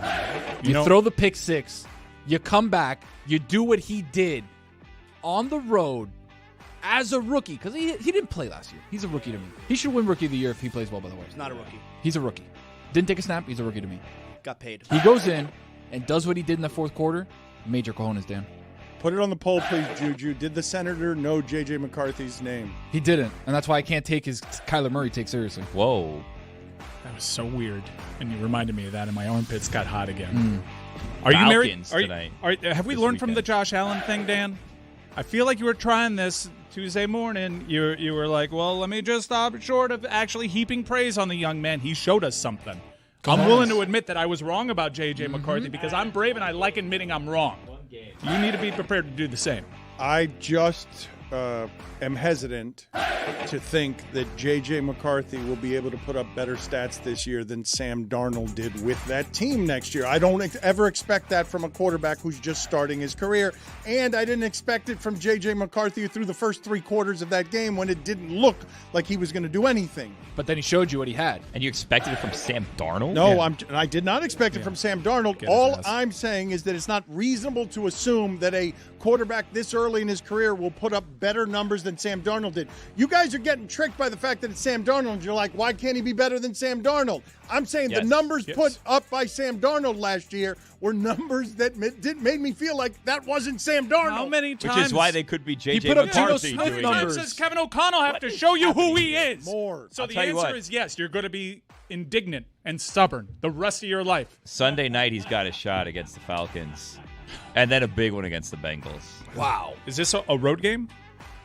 You throw the pick 6. You come back. You do what he did on the road as a rookie. Because he didn't play last year. He's a rookie to me. He should win Rookie of the Year if he plays well, by the way. He's not a rookie. He's a rookie. Didn't take a snap. He's a rookie to me. Got paid. He goes in and does what he did in the fourth quarter. Major cojones, Dan. Put it on the poll, please, Juju. Did the senator know J.J. McCarthy's name? He didn't. And that's why I can't take his Kyler Murray take seriously. Whoa. That was so weird. And you reminded me of that, and my armpits got hot again. Mm. Are you married? Tonight. Have we learned from the Josh Allen thing, Dan? I feel like you were trying this Tuesday morning. You were like, well, let me just stop short of actually heaping praise on the young man. He showed us something. I'm willing to admit that I was wrong about J.J. McCarthy because I'm brave and I like admitting I'm wrong. You need to be prepared to do the same. I just am hesitant to think that J.J. McCarthy will be able to put up better stats this year than Sam Darnold did with that team next year. I don't ever expect that from a quarterback who's just starting his career, and I didn't expect it from J.J. McCarthy through the first 3 quarters of that game when it didn't look like he was going to do anything. But then he showed you what he had. And you expected it from Sam Darnold? No, I did not expect it from Sam Darnold. All I'm saying is that it's not reasonable to assume that a quarterback this early in his career will put up better numbers than Sam Darnold did. You guys are getting tricked by the fact that it's Sam Darnold. You're like, why can't he be better than Sam Darnold? I'm saying the numbers put up by Sam Darnold last year were numbers that made me feel like that wasn't Sam Darnold. How many times? Which is why they could be J.J. put up McCarthy Geno Smith doing numbers. Does Kevin O'Connell have to show you who he is? More. So I'll the tell you answer what. is yes, you're going to be indignant and stubborn the rest of your life. Sunday night, he's got a shot against the Falcons. And then a big one against the Bengals. Wow. Is this a road game?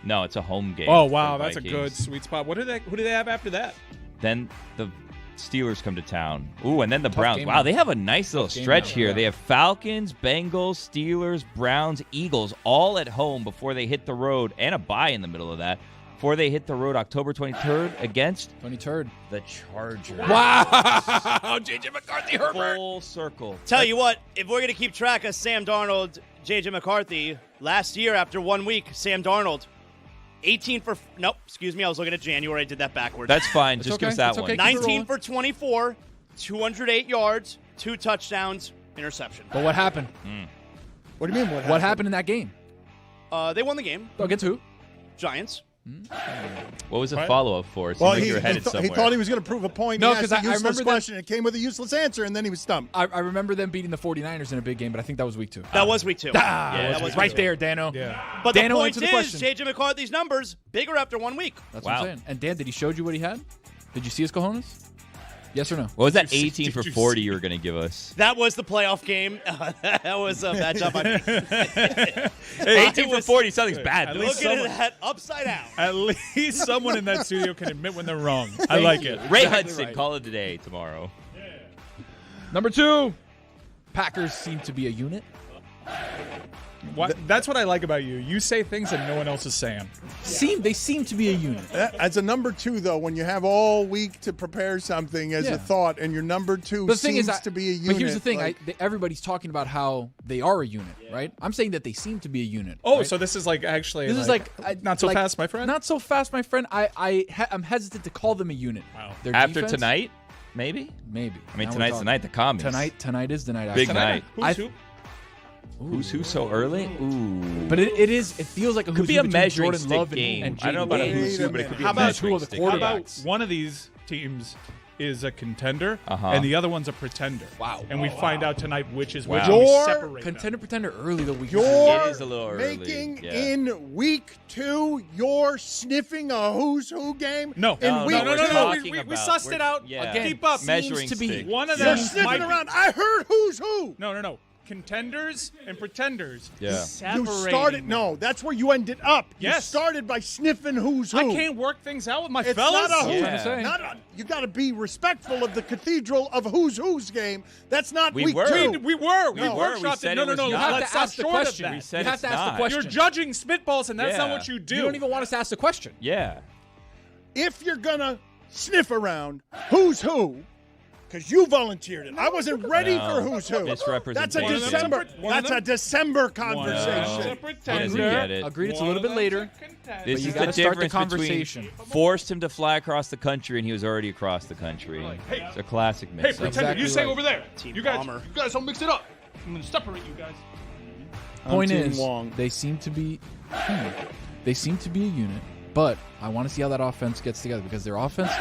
No, it's a home game. Oh, for wow. the That's a Vikings. good sweet spot. Who do they have after that? Then the Steelers come to town. Ooh, and then the Browns. game Wow, now. they have a nice little game stretch now, here. yeah. They have Falcons, Bengals, Steelers, Browns, Eagles, all at home before they hit the road, and a bye in the middle of that, before they hit the road October 23rd against 23rd. the Chargers. Wow. J.J. McCarthy, Herbert. Full circle. Tell you what, if we're going to keep track of Sam Darnold, J.J. McCarthy, last year after 1 week, Sam Darnold, 18 for – nope, excuse me, I was looking at January. I did that backwards. That's fine. Just give us that one. 19 for 24, 208 yards, 2 touchdowns, interception. But what happened? What do you mean What happened in that game? They won the game. Against who? Giants. What was the follow-up for? It seemed Well, like he, you were headed he somewhere. thought he was going to prove a point. No, He asked 'cause a I useless remember that- question. It came with a useless answer, and then he was stumped. I remember them beating the 49ers in a big game, but I think that was week 2. That was week 2. That was right week 2. there, Dano. Yeah. But Dano the point answered the is, question. J.J. McCarthy's numbers, bigger after 1 week. That's what I'm saying. And Dan, did he show you what he had? Did you see his cojones? Yes or no? What was that 18 for 40 you were going to give us? That was the playoff game. That was a bad job on me. 18 for 40 sounds bad. At least Looking at that upside down. At least someone in that studio can admit when they're wrong. I like it. Ray Exactly Hudson, right. call it a day tomorrow. Number 2. Packers seem to be a unit. That's what I like about you. You say things that no one else is saying. They seem to be a unit. As a number two, though, when you have all week to prepare something as a thought, and your number two seems to be a unit. But here's the thing: everybody's talking about how they are a unit, right? I'm saying that they seem to be a unit. Oh, right? so this is actually this is not so fast, my friend. Not so fast, my friend. I'm hesitant to call them a unit. Wow. Their After defense, tonight, maybe. Maybe. I mean, Now tonight's we're the night. The commies. Tonight is the night. Big after. night. Who's who so early? Ooh. But it feels like a could be who a between measuring Jordan stick Love game. and I don't know about a who's who, but it could be a measuring stick. How about one of these teams is a contender and the other one's a pretender? Wow. And we find out tonight which is which. Wow. And we Your separate contender pretender early the week. You're It is a little early. making Yeah. in week 2, you're sniffing a who's who game? No. In week no. 2? We sussed it out. Yeah. Again, Keep up. Measuring seems to be stick. One of You're them sniffing might be- around. I heard who's who. No. Contenders and pretenders. Yeah. You Separating started. them. No, that's where you ended up. Yes. You started by sniffing who's who. I can't work things out with my It's fellas. not a who. Yeah. Not a, you got to be respectful of the cathedral of who's game. That's not We week were. 2. We were. We No. workshopped We it. said No. it was You not. have have to to ask the question. We said You have it's to ask not. the question. You're judging spitballs, and that's not Yeah. what you do. You don't even want us to ask the question. Yeah. If you're gonna sniff around who's who, because you volunteered it. I wasn't ready No. for who's who. Misrepresentation. That's a One of them's December. a one of That's a them- December One of conversation. them's a He pretender. doesn't get it. Agreed, it's a little bit later. This you is gotta the start the difference conversation. between forced him to fly across the country and he was already across the country. Hey. It's a classic Hey, mix-up. pretender, Exactly you say right. over there. Team You guys don't mix it up. I'm going to separate you guys. Point Team is, Wong. they seem to be a unit, but I want to see how that offense gets together because their offense,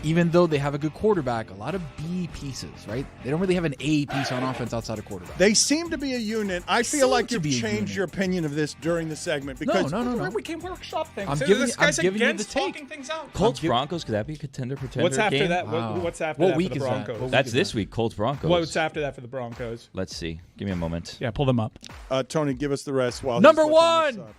even though they have a good quarterback, a lot of B pieces, right? They don't really have an A piece on offense outside of quarterback. They seem to be a unit. I feel Seem like to you've be a changed unit. your opinion of this during the segment because No. We can workshop things. I'm So giving this you- I'm guy's giving you the against take. talking things out. Colts Broncos, could that be a contender pretender What's after game? that? Wow. What's after What that week for the is that? Broncos? What week That's is this that? week, Colts Broncos. What's after that for the Broncos? Let's see. Give me a moment. Yeah, pull them up. Tony, give us the rest while Number he's looking one! this up.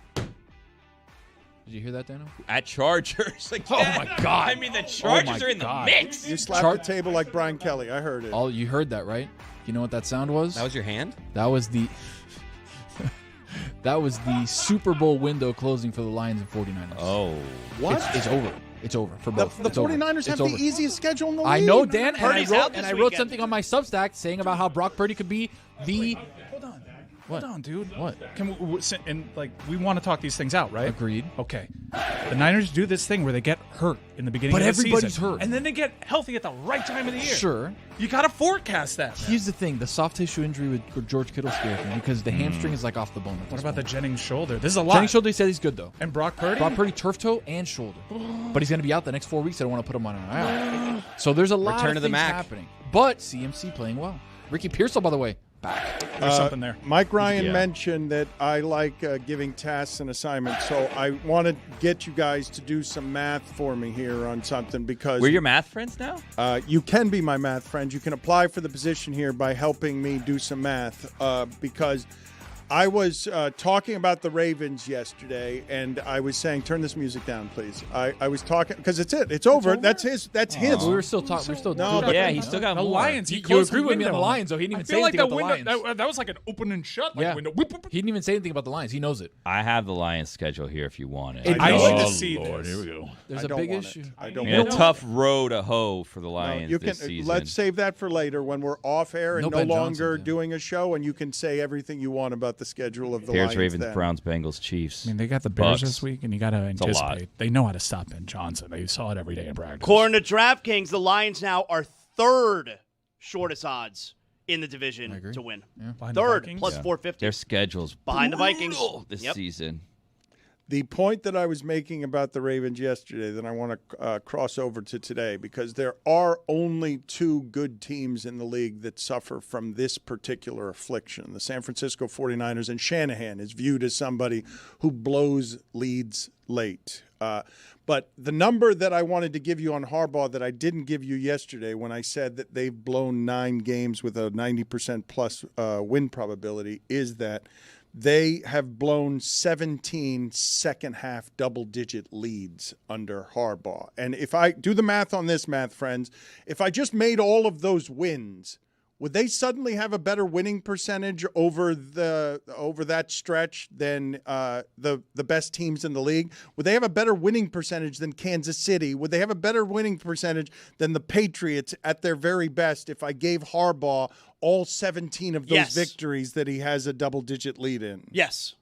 Did you hear that, Dano? At Chargers. Again. Oh my God! I mean, the Chargers my are in the God. mix. You slapped the table like Brian Kelly. I heard it. All you heard that, right? You know what that sound was? That was your hand? That was the that was the Super Bowl window closing for the Lions and 49ers. Oh. What? It's over. It's over for both. The It's over. 49ers It's have over. the easiest schedule in the league. I know, Dan, and Purdy's out this I wrote weekend. something on my Substack saying about how Brock Purdy could be the. Hold on. What? Hold on, dude. What? Can we want to talk these things out, right? Agreed. Okay. The Niners do this thing where they get hurt in the beginning But of the everybody's season. hurt. And then they get healthy at the right time of the year. Sure. You got to forecast that. Here's the thing: the soft tissue injury with George Kittle scares me because the hamstring is like off the bone. What about the Jennings shoulder? This is a lot. Jennings shoulder? He said he's good though. And Brock Purdy? Brock Purdy turf toe and shoulder, but he's going to be out the next 4 weeks. I don't want to put him on an IR. So there's a lot Return of of the things Mac. happening. But CMC playing well. Ricky Pearsall, by the way, back. There's something there. Mike Ryan Yeah. mentioned that I like giving tasks and assignments, so I want to get you guys to do some math for me here on something because We're your math friends now? you can be my math friend. You can apply for the position here by helping me do some math because I was talking about the Ravens yesterday, and I was saying, turn this music down, please. I was talking because it's over. That's his. That's his. We were still talking. We're still No, doing Yeah, it. he still got The more. Lions. He You closed agree the with me on window. the Lions, though. He didn't even I say feel like anything that about the window. Lions. That was like an open and shut. Like Yeah. a window. Whoop, whoop, whoop. He didn't even say anything about the Lions. He knows it. I have the Lions schedule here if you want it. I don't. need to Oh, see Lord, this. here we go. There's I a don't big want issue. it. I don't Yeah, want it. tough row to hoe for the No, Lions you can. this season. Let's save that for later when we're off air and No no Ben longer Johnson, yeah. doing a show, and you can say everything you want about the schedule of the Bears, Lions. Ravens, then. Browns, Bengals, Chiefs. I mean, they got the Bears Bucks. this week, and you got to a lot. anticipate. They know how to stop Ben Johnson. They saw it every day in practice. According to DraftKings, the Lions now are third shortest odds in the I division agree. to win. Behind the Third, Vikings? plus Yeah. 450. Their schedule's Behind the Vikings. brutal this Yep. season. The point that I was making about the Ravens yesterday that I want to cross over to today, because there are only two good teams in the league that suffer from this particular affliction. The San Francisco 49ers, and Shanahan is viewed as somebody who blows leads late. But the number that I wanted to give you on Harbaugh that I didn't give you yesterday when I said that they've blown 9 games with a 90% plus win probability is that they have blown 17 second-half double-digit leads under Harbaugh. And if I do the math on this, math friends, if I just made all of those wins would they suddenly have a better winning percentage over that stretch than the best teams in the league? Would they have a better winning percentage than Kansas City? Would they have a better winning percentage than the Patriots at their very best if I gave Harbaugh all 17 of those victories that he has a double-digit lead in? Yes.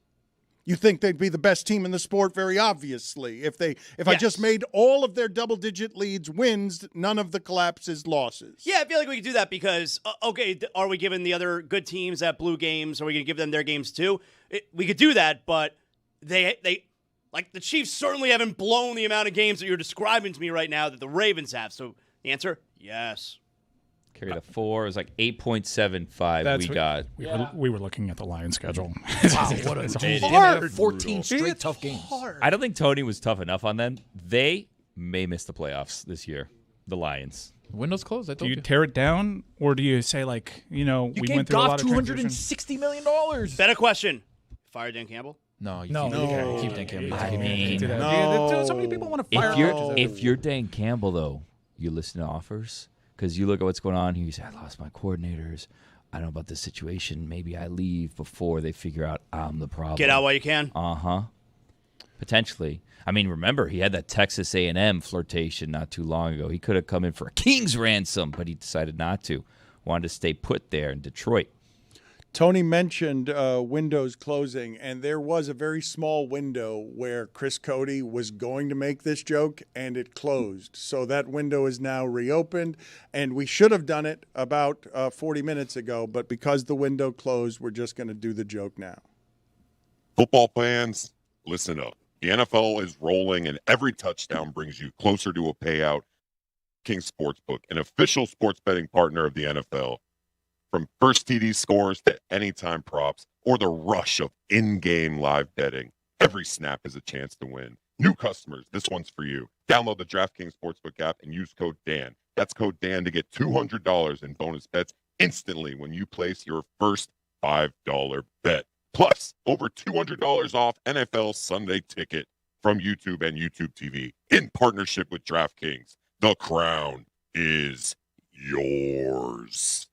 You think they'd be the best team in the sport? Very obviously. If I just made all of their double-digit leads wins, none of the collapses losses. Yeah, I feel like we could do that because, okay, are we giving the other good teams that blew games? Are we going to give them their games too? We could do that, but they like the Chiefs certainly haven't blown the amount of games that you're describing to me right now that the Ravens have. So the answer, yes. Carried a 4. It was like 8.75 got. We were looking at the Lions schedule. Wow, what a hard 14 straight tough games. I don't think Tony was tough enough on them. They may miss the playoffs this year, the Lions. Windows closed. I told do you tear it down, or do you say, like, we went through a lot of $260 million. Better question. Fire Dan Campbell? No, you keep Dan Campbell. I mean, so many people want to fire if you're Dan Campbell, though, you listen to offers. Because you look at what's going on here, you say, I lost my coordinators. I don't know about this situation. Maybe I leave before they figure out I'm the problem. Get out while you can. Uh-huh. Potentially. I mean, remember, he had that Texas A&M flirtation not too long ago. He could have come in for a king's ransom, but he decided not to. Wanted to stay put there in Detroit. Tony mentioned windows closing, and there was a very small window where Chris Cody was going to make this joke, and it closed. So that window is now reopened, and we should have done it about 40 minutes ago, but because the window closed, we're just going to do the joke now. Football fans, listen up. The NFL is rolling, and every touchdown brings you closer to a payout. King Sportsbook, an official sports betting partner of the NFL. From first TD scores to anytime props or the rush of in-game live betting, every snap is a chance to win. New customers, this one's for you. Download the DraftKings Sportsbook app and use code DAN. That's code DAN to get $200 in bonus bets instantly when you place your first $5 bet. Plus, over $200 off NFL Sunday Ticket from YouTube and YouTube TV in partnership with DraftKings. The crown is yours.